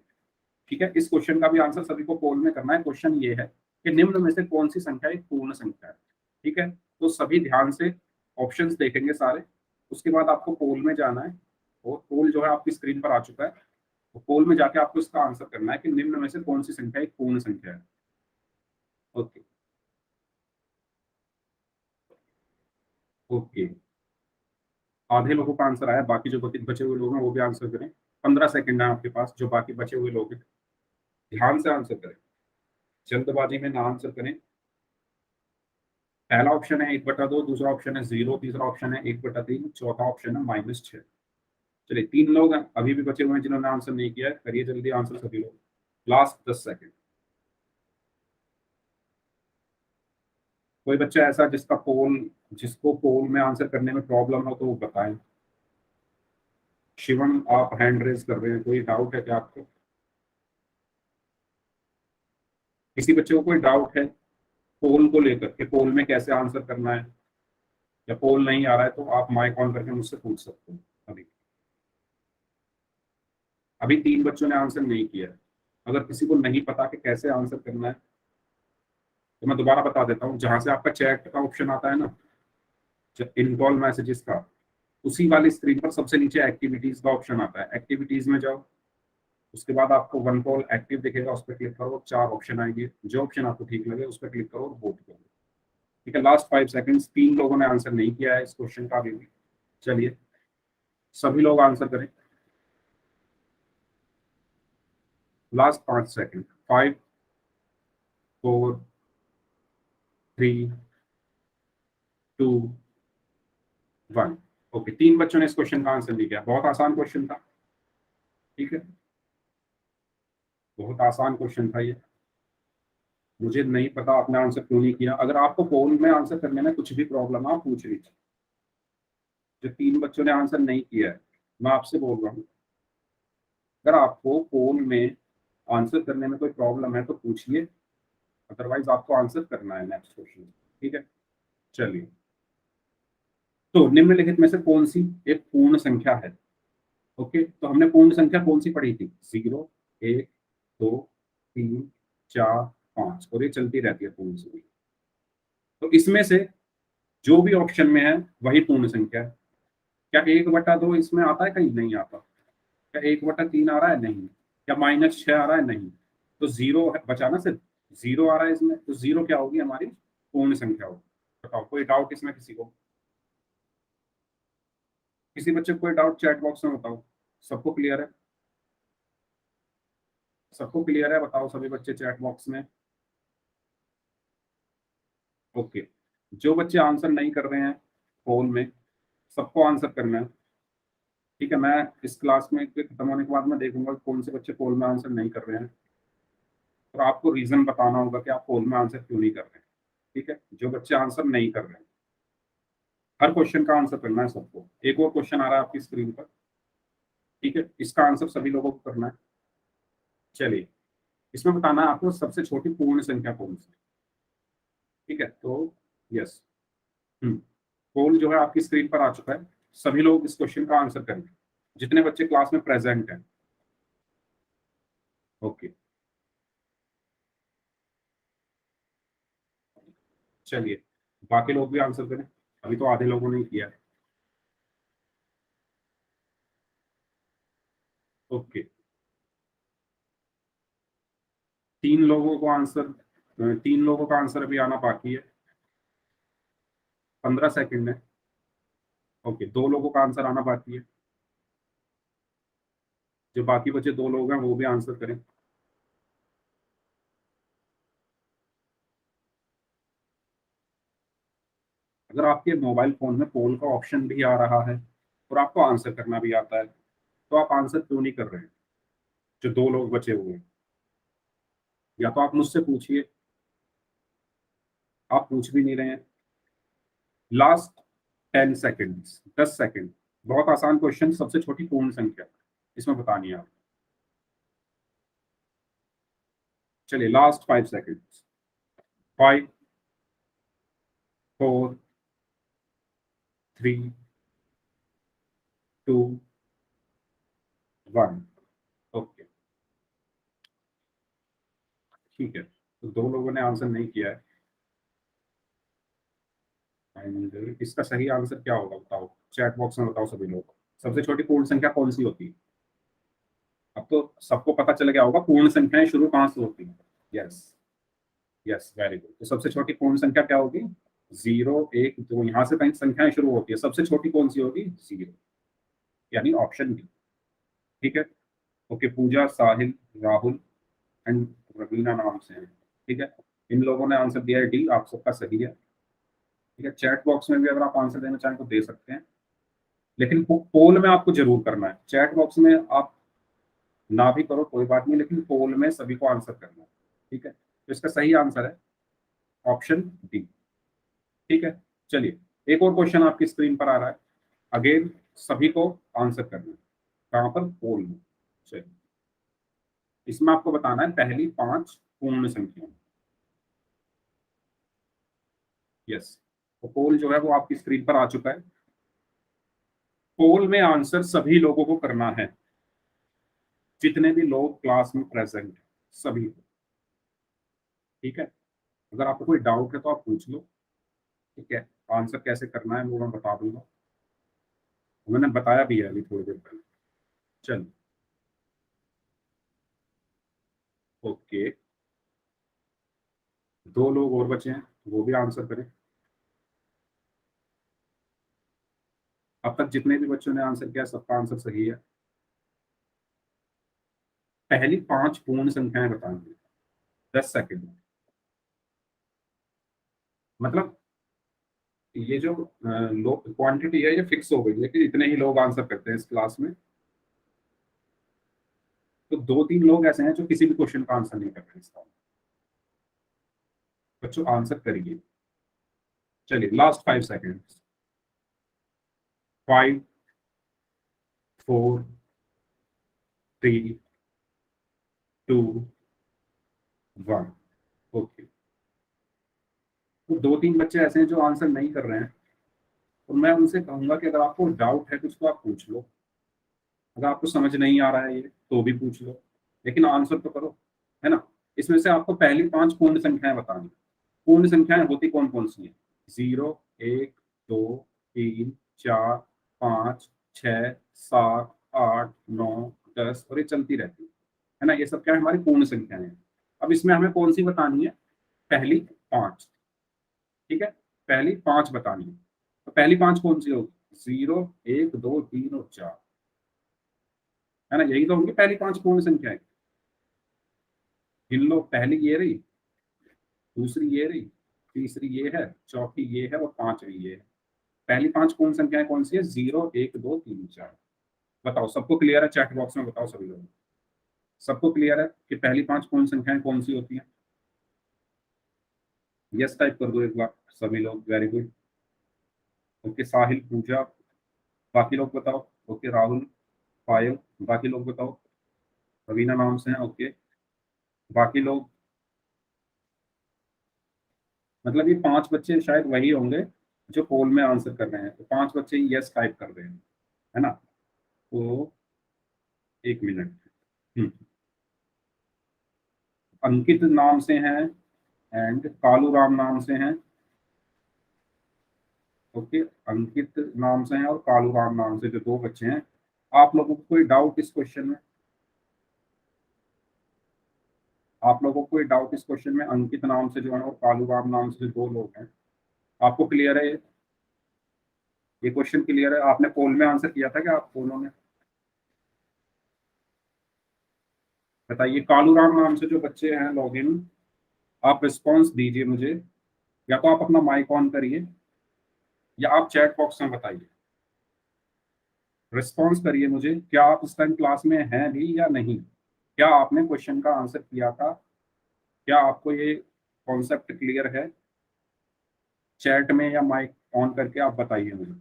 ठीक है, इस क्वेश्चन का भी आंसर सभी को पोल में करना है। क्वेश्चन ये है कि निम्न में से कौन सी संख्या एक पूर्ण संख्या है? ठीक है, तो सभी ध्यान से ऑप्शंस देखेंगे सारे। उसके बाद आपको पोल में जाना है, और पोल जो है आपकी स्क्रीन पर आ चुका है। तो पोल में जाके आपको इसका आंसर करना है कि निम्न में से कौन सी संख्या एक पूर्ण संख्या है। ओके। ओके, आधे लोगों का आंसर आया, बाकी जो बचे हुए लोग हैं वो भी आंसर करें। 15 सेकंड है आपके पास, जो बाकी बचे हुए लोग हैं ध्यान से आंसर करें, जल्दबाजी में ना आंसर करें। पहला ऑप्शन है 1/2, दूसरा ऑप्शन है 0, तीसरा ऑप्शन है 1/3, चौथा ऑप्शन है -6। चलिए, 3 लोग हैं अभी भी बचे हुए हैं जिन्होंने आंसर नहीं किया है। करिए जल्दी आंसर सभी लोग। Last 10 second. कोई बच्चा ऐसा जिसको पोल में आंसर करने में प्रॉब्लम हो तो वो बताएं। शिवम, आप हैंड रेज कर रहे हैं, कोई डाउट है क्या आपको? किसी बच्चे को कोई डाउट है पोल को लेकर के, पोल में कैसे आंसर करना है? या पोल नहीं आ रहा है तो आप माइक ऑन करके मुझसे पूछ सकते हो। अभी अभी 3 बच्चों ने आंसर नहीं किया है। अगर किसी को नहीं पता कि कैसे आंसर करना है, तो मैं दोबारा बता देता हूँ। जहां से आपका चैट का ऑप्शन आता है ना, इन कॉल मैसेजेस का, उसी वाली स्क्रीन पर सबसे नीचे एक्टिविटीज का ऑप्शन आता है। एक्टिविटीज में जाओ, उसके बाद आपको वन कॉल एक्टिव दिखेगा, उस पर क्लिक करो। 4 ऑप्शन आएंगे, जो ऑप्शन आपको ठीक लगे उस पर क्लिक करो और वोट करो। ठीक है, लास्ट 5 सेकंड्स। 3 लोगों ने आंसर नहीं किया है इस क्वेश्चन का अभी भी। चलिए, सभी लोग आंसर करें। Last 5 second. 5, 4, 3, 2, 1। ओके, 3 बच्चों ने इस क्वेश्चन का आंसर नहीं किया। बहुत आसान क्वेश्चन था। ठीक है, बहुत आसान क्वेश्चन था ये। मुझे नहीं पता आपने आंसर क्यों नहीं किया। अगर आपको पोल में आंसर करने में कुछ भी प्रॉब्लम है, आप पूछ लीजिए। जो 3 बच्चों ने आंसर नहीं किया है, मैं आपसे बोल रहा हूँ, अगर आपको पोल में आंसर करने में कोई प्रॉब्लम है तो पूछिए। अदरवाइज आपको आंसर करना है नेक्स्ट क्वेश्चन। ठीक है, चलिए। तो निम्नलिखित में से कौन सी एक पूर्ण संख्या है? ओके, तो हमने पूर्ण संख्या कौन सी पढ़ी थी? 0, 1, 2, 3, 4, 5, और ये चलती रहती है पूर्ण संख्या। तो इसमें से जो भी ऑप्शन में है वही पूर्ण संख्या है। क्या 1/2 इसमें आता है? कहीं नहीं आता। क्या 1/3 आ रहा है? नहीं। क्या -6 आ रहा है? नहीं। तो 0 बचा ना सिर्फ। 0 आ रहा है इसमें, तो 0 क्या होगी? हमारी पूर्ण संख्या होगी। बताओ, कोई डाउट इसमें किसी को? किसी बच्चे को कोई डाउट चैट बॉक्स में बताओ। सबको क्लियर है? सबको क्लियर है? बताओ सभी बच्चे चैट बॉक्स में। ओके, जो बच्चे आंसर नहीं कर रहे हैं फोन में, सबको आंसर करना है। ठीक है, मैं इस क्लास में के खत्म होने के बाद मैं देखूंगा कि कौन से बच्चे पोल में आंसर नहीं कर रहे हैं, और आपको रीजन बताना होगा कि आप पोल में आंसर क्यों नहीं कर रहे हैं। ठीक है, जो बच्चे आंसर नहीं कर रहे हैं, हर क्वेश्चन का आंसर करना है सबको। एक और क्वेश्चन आ रहा है आपकी स्क्रीन पर, ठीक है, इसका आंसर सभी लोगों को करना है। चलिए, इसमें बताना है आपको सबसे छोटी पूर्ण संख्या कौन सी है। ठीक है, तो यस, पोल जो है आपकी स्क्रीन पर आ चुका है। सभी लोग इस क्वेश्चन का आंसर करेंगे, जितने बच्चे क्लास में प्रेजेंट हैं। ओके, चलिए, बाकी लोग भी आंसर करें, अभी तो आधे लोगों ने किया है। ओके, तीन लोगों का आंसर अभी आना बाकी है। 15 सेकंड है। ओके, दो लोगों का आंसर आना बाकी है। जो बाकी बचे दो लोग हैं वो भी आंसर करें। अगर आपके मोबाइल फोन में पोल का ऑप्शन भी आ रहा है और आपको आंसर करना भी आता है, तो आप आंसर क्यों नहीं कर रहे हैं? जो दो लोग बचे हुए हैं, या तो आप मुझसे पूछिए, आप पूछ भी नहीं रहे हैं। Last 10 second, 10 second. बहुत आसान क्वेश्चन, सबसे छोटी पूर्ण संख्या इसमें बतानी है आप। चलिए, लास्ट 5 सेकेंड। 5, 4, 3, 2, 1। ओके, ठीक है, तो दो लोगों ने आंसर नहीं किया है। एंड इसका सही आंसर क्या होगा बताओ, चैट बॉक्स में बताओ सभी लोग। सबसे छोटी पूर्ण संख्या कौन सी होती है? अब तो सबको पता चल गया होगा पूर्ण संख्याएं शुरू कहाँ से होती हैं। Yes, yes, very good. तो सबसे छोटी पूर्ण संख्या क्या होगी? 0, 1, 2, यहाँ से कहीं संख्याएं शुरू होती है, सबसे छोटी कौन सी होगी? 0, यानी ऑप्शन डी। ठीक है। ओके, पूजा, साहिल, राहुल एंड रवीना नाम से हैं। ठीक है, इन लोगों ने आंसर दिया है डी, आप सबका सही है। ठीक है, चैट बॉक्स में भी अगर आप आंसर देना चाहें तो दे सकते हैं, लेकिन पोल में आपको जरूर करना है। चैट बॉक्स में आप ना भी करो कोई बात नहीं, लेकिन पोल में सभी को आंसर करना है। ठीक है, तो इसका सही आंसर है ऑप्शन डी। ठीक है, चलिए, एक और क्वेश्चन आपकी स्क्रीन पर आ रहा है। अगेन सभी को आंसर करना है, कहाँ पर? पोल में। चलिए, इसमें आपको बताना है पहली 5 पूर्ण संख्याएं। यस, तो पोल जो है वो आपकी स्क्रीन पर आ चुका है। पोल में आंसर सभी लोगों को करना है, जितने भी लोग क्लास में प्रेजेंट हैं, सभी को। ठीक है, अगर आपको कोई डाउट है तो आप पूछ लो। ठीक है, आंसर कैसे करना है वो मैं बता दूंगा, मैंने बताया भी है अभी थोड़ी देर पहले। चलिए, ओके, दो लोग और बचे हैं, वो भी आंसर करें। अब तक जितने भी बच्चों ने आंसर किया सबका आंसर सही है। पहली 5 पूर्ण संख्याएं बताएंगे 10 सेकेंड में। मतलब ये जो लोग क्वांटिटी है ये फिक्स हो गई है कि इतने ही लोग आंसर करते हैं इस क्लास में। तो 2-3 लोग ऐसे हैं जो किसी भी क्वेश्चन का आंसर नहीं कर रहे इसका। बच्चों आंसर करिए। चलिए, लास्ट 5 सेकेंड। 5, 4, 3, 2, 1। ओके, तो 2-3 बच्चे ऐसे हैं जो आंसर नहीं कर रहे हैं, तो मैं उनसे कहूंगा कि अगर आपको डाउट है कुछ तो आप पूछ लो। अगर आपको समझ नहीं आ रहा है ये तो भी पूछ लो, लेकिन आंसर तो करो, है ना? इसमें से आपको पहली 5 पूर्ण संख्याएं बतानी। पूर्ण संख्याएं होती कौन कौन सी हैं? 0, 1, 2, 3, 4, 5, 6, 7, 8, 9, 10, और ये चलती रहती है ना? ये सब क्या है? हमारी पूर्ण संख्याएं हैं। अब इसमें हमें कौन सी बतानी है? पहली 5। ठीक है, पहली 5 बतानी है। तो पहली 5 कौन सी होगी? 0, 1, 2, 3 और 4, है ना? यही तो होंगी पहली 5 पूर्ण संख्याएं। गिन लो, पहली ये रही, दूसरी ये रही, तीसरी ये है, चौथी ये है और पांचवी ये है। पहली 5 पूर्ण संख्याएं कौन सी है? 0, 1, 2, 3, 4। बताओ सबको क्लियर है? चैट बॉक्स में बताओ सभी लोग, सबको क्लियर है कि पहली 5 पूर्ण संख्याएं कौन सी होती हैं? यस टाइप कर दो एक बार सभी लोग, वेरी गुड। ओके, साहिल, पूजा, बाकी लोग बताओ। ओके, राहुल, पायल, बाकी लोग बताओ। रवीना नाम से हैं, ओके। बाकी लोग, मतलब ये 5 बच्चे शायद वही होंगे जो पोल में आंसर कर रहे हैं, तो 5 बच्चे यस टाइप कर रहे हैं, है ना? तो एक मिनट। अंकित नाम से हैं एंड कालू राम नाम से हैं। ओके, अंकित नाम से हैं और कालू राम नाम से जो 2 बच्चे हैं। आप लोगों को कोई डाउट इस क्वेश्चन में? आप लोगों को कोई डाउट इस क्वेश्चन में? अंकित नाम से जो है और कालू राम नाम से जो 2 लोग हैं, आपको क्लियर है ये क्वेश्चन क्लियर है? आपने पोल में आंसर किया था क्या? आप पोलों में बताइए। कालू राम नाम से जो बच्चे हैं लॉगिन, आप रिस्पॉन्स दीजिए मुझे, या तो आप अपना माइक ऑन करिए या आप चैट बॉक्स में बताइए। रिस्पॉन्स करिए मुझे, क्या आप इस टाइम क्लास में हैं भी या नहीं? क्या आपने क्वेश्चन का आंसर किया था? क्या आपको ये कॉन्सेप्ट क्लियर है? चैट में या माइक ऑन करके आप बताइए मुझे,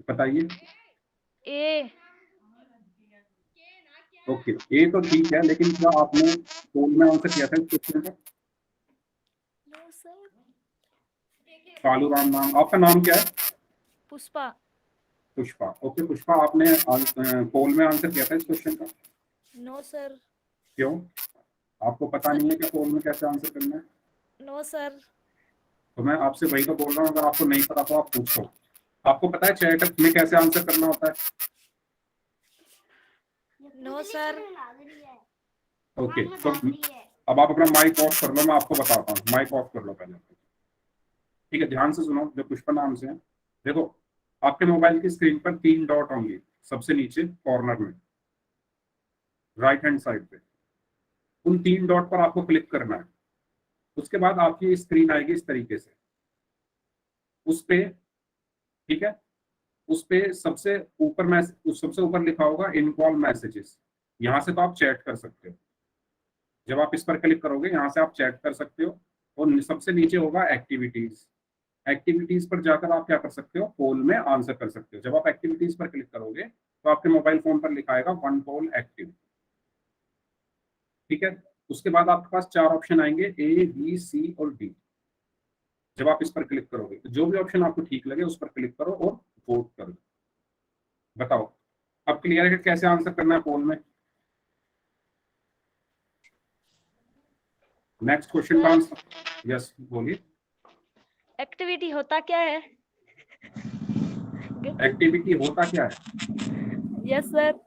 बताइए। ए। ओके, ये तो ठीक है, लेकिन क्या आपने पोल में आंसर किया था इस क्वेश्चन का? No sir. कालू राम नाम, आपका नाम क्या है? पुष्पा। पुष्पा। ओके पुष्पा, आपने पोल में आंसर किया था इस क्वेश्चन का? No sir. क्यों? आपको पता सर, नहीं है कि पोल में कैसे आंसर करना है? No sir. तो मैं आपसे वही तो बोल रहा हूँ, अगर आपको नहीं पता तो आप पूछो। आपको पता है चैट में कैसे आंसर करना होता है? No sir. ओके, तो अब आप अपना माइक ऑफ कर लो, मैं आपको बताता हूँ। माइक ऑफ कर लो पहले, ठीक है? ध्यान से सुनो, जो पुष्पा नाम से है, देखो आपके मोबाइल की स्क्रीन पर 3 डॉट होंगे सबसे नीचे कॉर्नर में, राइट हैंड साइड पे। उन 3 डॉट पर आपको क्लिक करना है। उसके बाद आपकी स्क्रीन आएगी इस तरीके से, उस पे, ठीक है? उस पे सबसे ऊपर सबसे ऊपर लिखा होगा इनकॉल मैसेजेस। यहाँ से तो आप चैट कर सकते हो। जब आप इस पर क्लिक करोगे यहाँ से आप चैट कर सकते हो। और सबसे नीचे होगा एक्टिविटीज। एक्टिविटीज पर जाकर आप क्या कर सकते हो? पोल में आंसर कर सकते हो। जब आप एक्टिविटीज पर क्लिक करोगे तो आपके मोबाइल फोन पर लिखा आएगा 1 पोल एक्टिव, ठीक है? उसके बाद आपके पास 4 ऑप्शन आएंगे, ए बी सी और डी। जब आप इस पर क्लिक करोगे तो जो भी ऑप्शन आपको ठीक लगे उस पर क्लिक करो और वोट करो। बताओ अब क्लियर है कि कैसे आंसर करना है पोल में? नेक्स्ट क्वेश्चन का सर, आंसर, यस बोलिए। एक्टिविटी होता क्या है? एक्टिविटी होता क्या है? Yes sir.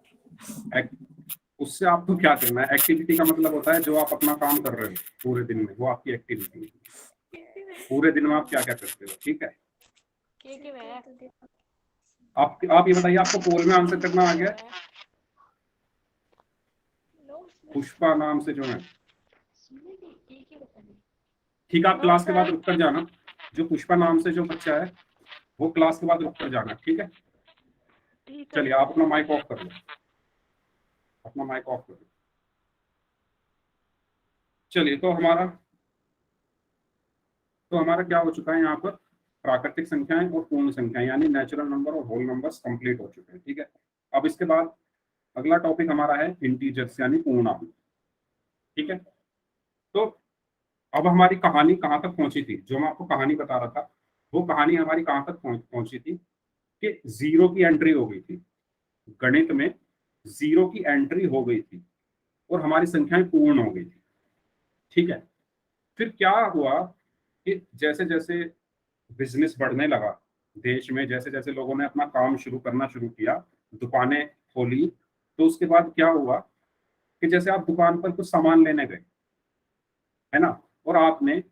उससे आपको क्या करना है? एक्टिविटी का मतलब होता है जो आप अपना काम कर रहे हो पूरे दिन में, वो आपकी एक्टिविटी है। पूरे दिन में आप क्या क्या करते हो, ठीक है? आप ये बताइए, आपको पोल में आंसर करना आ गया? पुष्पा नाम से जो है, ठीक है? आप नो क्लास के बाद सर। रुक कर जाना। जो पुष्पा नाम से जो बच्चा है वो क्लास के बाद रुक कर जाना, ठीक है? ठीक है चलिए सर। आप अपना माइक ऑफ कर लो, अपना माइक ऑफ कर लो। चलिए तो हमारा क्या हो चुका है यहाँ पर? प्राकृतिक संख्याएं और पूर्ण संख्याएं यानी नेचुरल नंबर और होल नंबर्स कंप्लीट हो चुके हैं, ठीक है? अब इसके बाद अगला टॉपिक हमारा है इंटीजर्स यानी पूर्णांक, ठीक है? तो अब हमारी कहानी कहाँ तक पहुंची थी? जो मैं आपको कहानी बता रहा था, वो कहानी हमारी कहाँ तक पहुंची थी कि जीरो की एंट्री हो गई थी गणित में। जीरो की एंट्री हो गई थी और हमारी संख्याएं पूर्ण हो गई थी, ठीक है? फिर क्या हुआ कि जैसे जैसे बिजनेस बढ़ने लगा देश में, जैसे जैसे लोगों ने अपना काम करना शुरू किया, दुकानें खोली, तो उसके बाद क्या हुआ कि जैसे आप दुकान पर कुछ सामान लेने गए, है ना, और आपने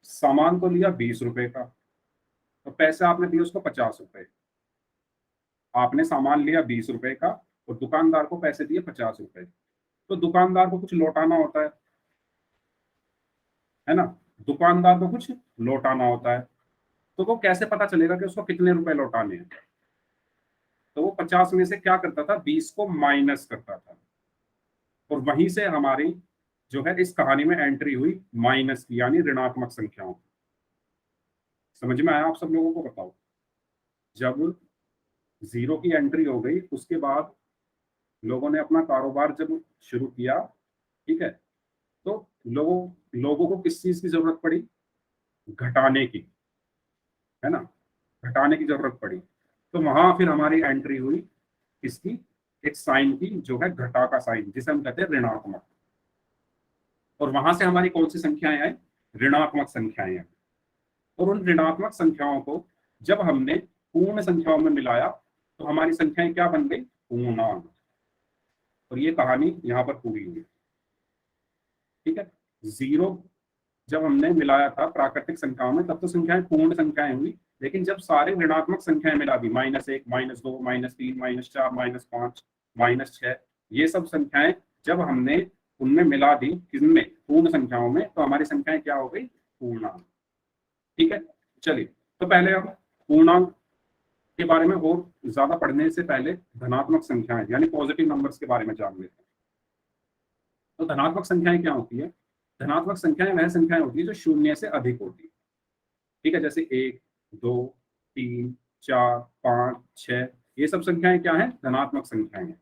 सामान तो लिया 20 रुपए का, तो पैसे आपने दिए उसको 50 रुपए। आपने सामान लिया 20 रुपए का और दुकानदार को पैसे दिए 50 रुपए। तो दुकानदार को कुछ लौटाना होता है ना? दुकानदार को कुछ लौटाना होता है। तो वो कैसे पता चलेगा कि उसको कितने रुपए लौटाने हैं? तो वो 50 में से क्या करता था, 20 को माइनस करता था, और वहीं से हमारी जो है इस कहानी में एंट्री हुई माइनस की, यानी ऋणात्मक संख्याओं की। समझ में आया आप सब लोगों को? बताओ, जब जीरो की एंट्री हो गई उसके बाद लोगों ने अपना कारोबार जब शुरू किया, ठीक है, तो लोगों लोगों को किस चीज की जरूरत पड़ी? घटाने की, है ना, घटाने की जरूरत पड़ी। तो वहां फिर हमारी एंट्री हुई किसकी? एक साइन की, जो है घटा का साइन, जिसे हम कहते हैं ऋणात्मक। और वहां से हमारी कौन सी संख्याएं आई? ऋणात्मक संख्याएं आई। और उन ऋणात्मक संख्याओं को जब हमने पूर्ण संख्याओं में मिलाया तो हमारी संख्याएं क्या बन गई? पूर्णांक। और ये कहानी यहाँ पर पूरी हुई, ठीक है। जीरो जब हमने मिलाया था प्राकृतिक संख्याओं में तब तो संख्याएं पूर्ण संख्याएं हुई, लेकिन जब सारे ऋणात्मक संख्याएं मिला दी, -1, -2, -3, -4, -5, -6, ये सब संख्याएं जब हमने उनमें मिला दी, किनमें? पूर्ण संख्याओं में, तो हमारी संख्याएं क्या हो गई? पूर्णांक। ठीक है, चलिए, तो पहले हम पूर्णांक के बारे में और ज्यादा पढ़ने से पहले धनात्मक संख्याएं यानी पॉजिटिव नंबर्स के बारे में जान लेते हैं। तो धनात्मक संख्याएं क्या होती है? धनात्मक संख्याएं वह संख्याएं होती है जो शून्य से अधिक होती है, ठीक है, जैसे 1, 2, 3, 4, 5, 6, ये सब संख्याएं क्या है? धनात्मक संख्याएं हैं,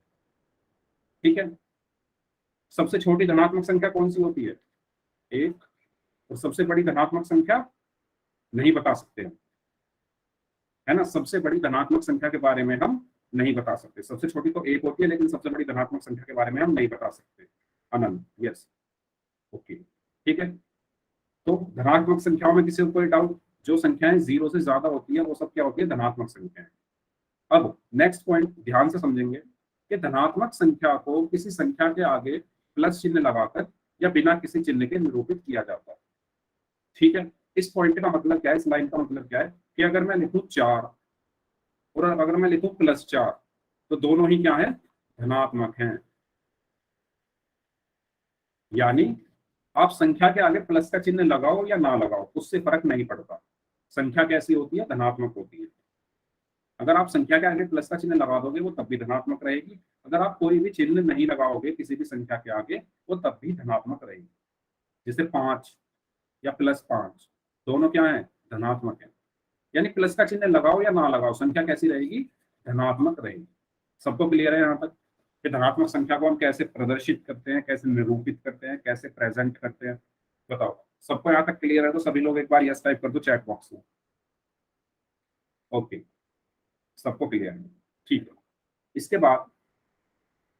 ठीक है। सबसे छोटी धनात्मक संख्या कौन सी होती है? 1। और सबसे बड़ी धनात्मक संख्या नहीं बता सकते हम, है ना। सबसे बड़ी धनात्मक संख्या के बारे में हम नहीं बता सकते। सबसे छोटी तो 1 होती है, लेकिन सबसे बड़ी धनात्मक संख्या के बारे में हम नहीं बता सकते। आनंद, यस, ओके, ठीक है। तो धनात्मक संख्याओं में किसी को कोई डाउट? जो संख्याएं 0 से ज्यादा होती है वो सब क्या होती है? धनात्मक संख्याएं। अब नेक्स्ट पॉइंट ध्यान से समझेंगे कि धनात्मक संख्या को किसी संख्या के आगे प्लस चिन्ह लगाकर या बिना किसी चिन्ह के निरूपित किया जाता है, ठीक है। इस पॉइंट का मतलब क्या है, इस लाइन का मतलब क्या है कि अगर मैं लिखूं 4 और अगर मैं लिखूं +4, तो दोनों ही क्या है? धनात्मक हैं। यानी आप संख्या के आगे प्लस का चिन्ह लगाओ या ना लगाओ, उससे फर्क नहीं पड़ता। संख्या कैसी होती है? धनात्मक होती है। अगर आप संख्या के आगे प्लस का चिन्ह लगा दोगे वो तब भी धनात्मक रहेगी, अगर आप कोई भी चिन्ह नहीं लगाओगे किसी भी संख्या के आगे वो तब भी धनात्मक रहेगी। जैसे 5 या +5, दोनों क्या है? धनात्मक है। यानी प्लस का चिन्ह लगाओ या ना लगाओ, संख्या कैसी रहेगी? धनात्मक रहेगी। सबको क्लियर है यहाँ तक कि धनात्मक संख्या को हम कैसे प्रदर्शित करते हैं, कैसे निरूपित करते हैं, कैसे प्रेजेंट करते हैं? बताओ, सबको यहाँ तक क्लियर है? तो सभी लोग एक बार यस टाइप कर दो चैट बॉक्स में। ओके, सबको क्लियर है, ठीक है। इसके बाद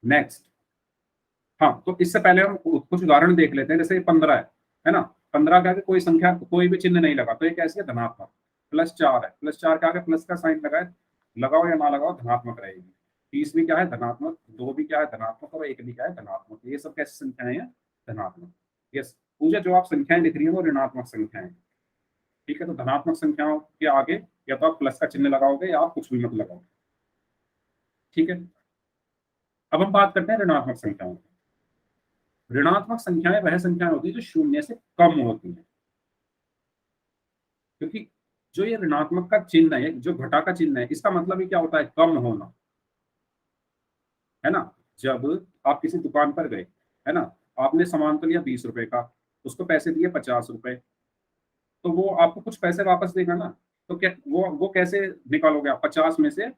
नेक्स्ट, हाँ, तो इससे पहले हम कुछ उदाहरण देख लेते हैं। जैसे 15 है ना, 15 के आगे कोई संख्या, कोई भी चिन्ह नहीं लगा, तो ये कैसी है? धनात्मक। +4 है, +4 के आगे प्लस का साइन लगाए, लगाओ या ना लगाओ, धनात्मक रहेगी। 30 भी क्या है? धनात्मक। 2 भी क्या है? धनात्मक। और 1 भी क्या है? धनात्मक। ये सब कैसी संख्याएं हैं? धनात्मक। यस, पूजा जो आप संख्याएं लिख रही है वो ऋणात्मक संख्याएं, ठीक है। तो धनात्मक संख्याओं के आगे या तो आप प्लस का चिन्ह लगाओगे या आप कुछ भी मत लगाओ, ठीक है। अब हम बात करते हैं ऋणात्मक संख्याओं की। ऋणात्मक संख्याएं वह संख्याएं होती है जो शून्य से कम होती हैं, क्योंकि जो ये ऋणात्मक का चिन्ह है, जो घटा का चिन्ह है, इसका मतलब ही क्या होता है? कम होना, है ना। जब आप किसी दुकान पर गए, है ना, आपने सामान तो लिया 20 रुपए का, उसको पैसे दिए 50 रुपए, तो वो आपको कुछ पैसे वापस देगा ना। तो क्या वो कैसे निकालोगे? आप 50 में से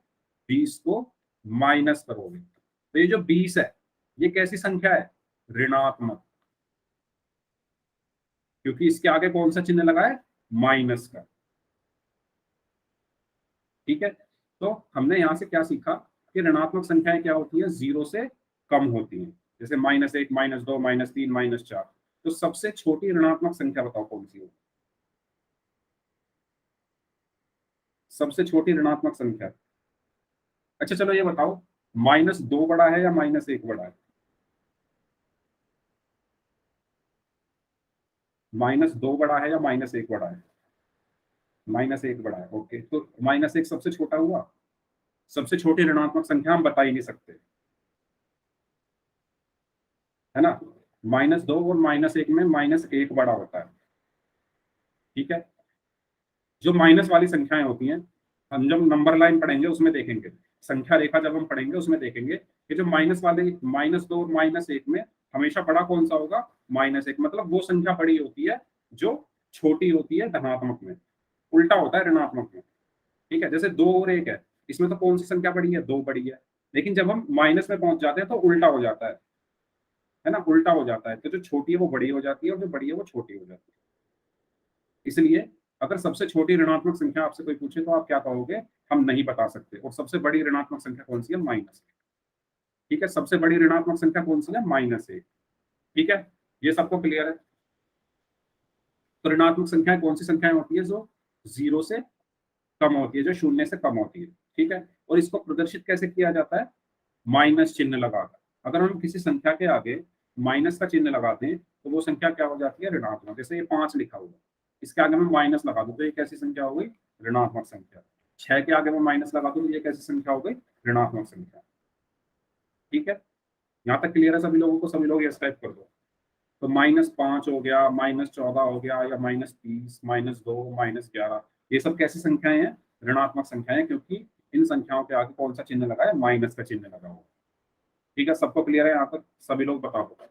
20 को माइनस करोगे, तो ये जो 20 है ये कैसी संख्या है? ऋणात्मक, क्योंकि इसके आगे कौन सा चिन्ह लगा है? माइनस का, ठीक है। तो हमने यहाँ से क्या सीखा कि ऋणात्मक संख्याएं क्या होती है? 0 से कम होती हैं। जैसे -1, -2, -3, -4। तो सबसे छोटी ऋणात्मक संख्या बताओ कौन सी होगी? सबसे छोटी ऋणात्मक संख्या, अच्छा चलो ये बताओ, -2 बड़ा है या -1 बड़ा है? -2 बड़ा है या -1 बड़ा है? -1 बड़ा है, ओके। तो -1 सबसे छोटा हुआ। सबसे छोटी ऋणात्मक संख्या हम बता ही नहीं सकते, है ना। -2 और -1 में -1 बड़ा होता है, ठीक है। जो माइनस वाली संख्याएं होती हैं, हम जब नंबर लाइन पढ़ेंगे उसमें देखेंगे, संख्या रेखा जब हम पढ़ेंगे उसमें देखेंगे कि जो माइनस वाले -2 और -1 में हमेशा बड़ा कौन सा होगा, -1। मतलब वो संख्या बड़ी होती है जो छोटी होती है धनात्मक में, उल्टा होता है ऋणात्मक में। ठीक है, जैसे 2 और 1 है, इसमें तो कौन सी संख्या बड़ी है, 2 बड़ी है, लेकिन जब हम माइनस में पहुंच जाते हैं तो उल्टा हो जाता है ना, उल्टा हो जाता है। तो जो छोटी है वो बड़ी हो जाती है और जो बड़ी है वो छोटी हो जाती है। इसलिए अगर सबसे छोटी ऋणात्मक संख्या आपसे कोई पूछे तो आप क्या कहोगे, हम नहीं बता सकते। और सबसे बड़ी ऋणात्मक संख्या कौन सी है, -1। ठीक है, सबसे बड़ी ऋणात्मक संख्या कौन सी है, -1। ठीक है, ये सबको क्लियर है। तो ऋणात्मक संख्याएं कौन सी संख्याएं होती है, जो 0 से कम होती है, जो 0 से कम होती है। ठीक है, और इसको प्रदर्शित कैसे किया जाता है, माइनस चिन्ह लगाकर। अगर हम किसी संख्या के आगे माइनस का चिन्ह लगाते हैं तो वो संख्या क्या हो जाती है, ऋणात्मक। जैसे ये 5 लिखा हुआ, इसके आगे मैं माइनस लगा दूं तो ये कैसी संख्या हो गई, ऋणात्मक संख्या। 6 के आगे मैं माइनस लगा दूं तो ये कैसी संख्या हो गई, ऋणात्मक संख्या। ठीक है, यहाँ तक क्लियर है सभी लोगों को, सभी लोग ये टाइप कर दो। तो -5 हो गया, -14 हो गया, या -30, -2, -11, ये सब कैसी संख्याएं हैं, ऋणात्मक संख्याएं, क्योंकि इन संख्याओं के आगे कौन सा चिन्ह लगा है, माइनस का चिन्ह लगा हुआ। ठीक है, सबको क्लियर है यहाँ तक, सभी लोग बता दो।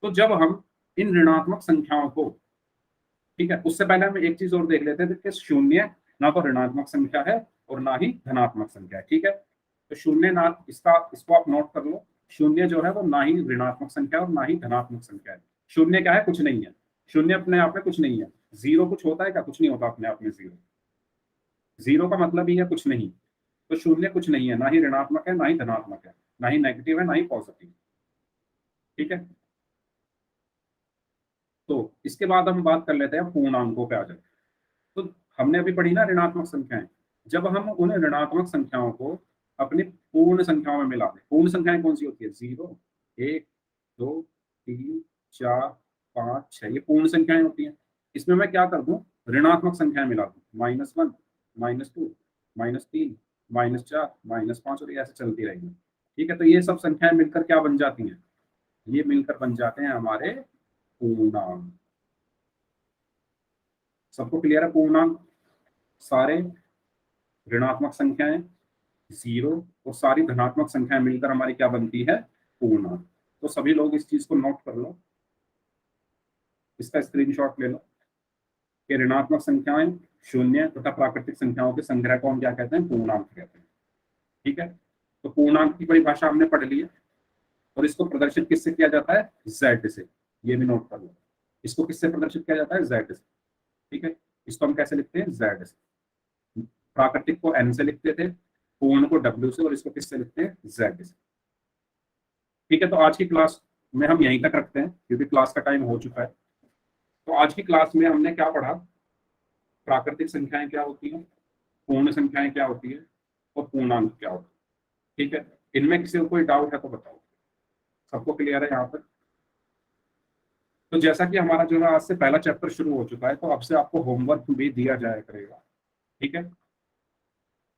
तो जब हम इन ऋणात्मक संख्याओं को, ठीक है, उससे पहले हम एक चीज और देख लेते हैं कि शून्य ना तो ऋणात्मक संख्या है और ना ही धनात्मक संख्या है। ठीक है, तो शून्य ना, इसको आप नोट कर लो, शून्य जो है वो ना ही ऋणात्मक संख्या और ना ही धनात्मक संख्या है। शून्य क्या है, कुछ नहीं है। शून्य अपने आप में कुछ नहीं है। जीरो कुछ होता है क्या, कुछ नहीं होता अपने आप में। जीरो, जीरो का मतलब ही है कुछ नहीं। तो शून्य कुछ नहीं है, ना ही ऋणात्मक है ना ही धनात्मक है, ना ही नेगेटिव है ना ही पॉजिटिव। ठीक है, तो इसके बाद हम बात कर लेते हैं पूर्णांकों पे आ जाए। तो हमने अभी पढ़ी ना ऋणात्मक संख्याएं, जब हम उन ऋणात्मक संख्याओं को अपनी पूर्ण संख्याओं में मिला दें, पूर्ण संख्याएं कौन सी होती है, 0, 1, 2, 3, 4, 5, 6, ये पूर्ण संख्याएं होती हैं। इसमें मैं क्या कर दूं, ऋणात्मक संख्याएं मिला दूं, -1, -2, -3, -4, -5, और ये ऐसे चलती रहेंगी। ठीक है, तो ये सब संख्याएं मिलकर क्या बन जाती हैं, ये मिलकर बन जाते हैं हमारे पूर्णांक। सबको क्लियर है, पूर्णांक सारे ऋणात्मक संख्याएं 0 और सारी धनात्मक संख्याएं मिलकर हमारी क्या बनती है, पूर्णांक। तो सभी लोग इस चीज को नोट कर लो, इसका स्क्रीनशॉट ले लो कि ऋणात्मक संख्याएं, शून्य तथा प्राकृतिक संख्याओं के संग्रह को हम क्या कहते हैं, पूर्णांक कहते हैं। ठीक है, तो पूर्णांक की परिभाषा हमने पढ़ ली है। और इसको प्रदर्शित किससे किया जाता है, z से। ये भी नोट कर लो, इसको किससे प्रदर्शित किया जाता है, z से। ठीक है, इसको हम कैसे लिखते हैं, z से। प्राकृतिक को n से लिखते थे, पूर्ण को w से, और इसको किससे लिखते हैं, z से। ठीक है, तो आज की क्लास में हम यहीं तक रखते हैं क्योंकि क्लास का टाइम हो चुका है। तो आज की क्लास में हमने क्या पढ़ा, प्राकृतिक संख्याएं क्या होती हैं, पूर्ण संख्याएं क्या होती है, और पूर्णांक क्या होता है। ठीक है, इनमें किसी को कोई डाउट है तो बताओ, सबको क्लियर है यहाँ पर। तो जैसा कि हमारा जो है आज से पहला चैप्टर शुरू हो चुका है, तो अब से आपको होमवर्क भी दिया जाया करेगा। ठीक है,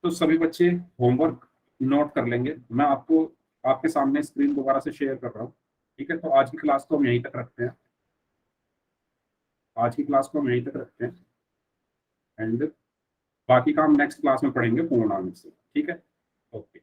तो सभी बच्चे होमवर्क नोट कर लेंगे। मैं आपको आपके सामने स्क्रीन दोबारा से शेयर कर रहा हूँ। ठीक है, तो आज की क्लास को हम यहीं तक रखते हैं, आज की क्लास को हम यहीं तक रखते हैं, एंड बाकी का हम नेक्स्ट क्लास में पढ़ेंगे पूर्णांक से। ठीक है, ओके।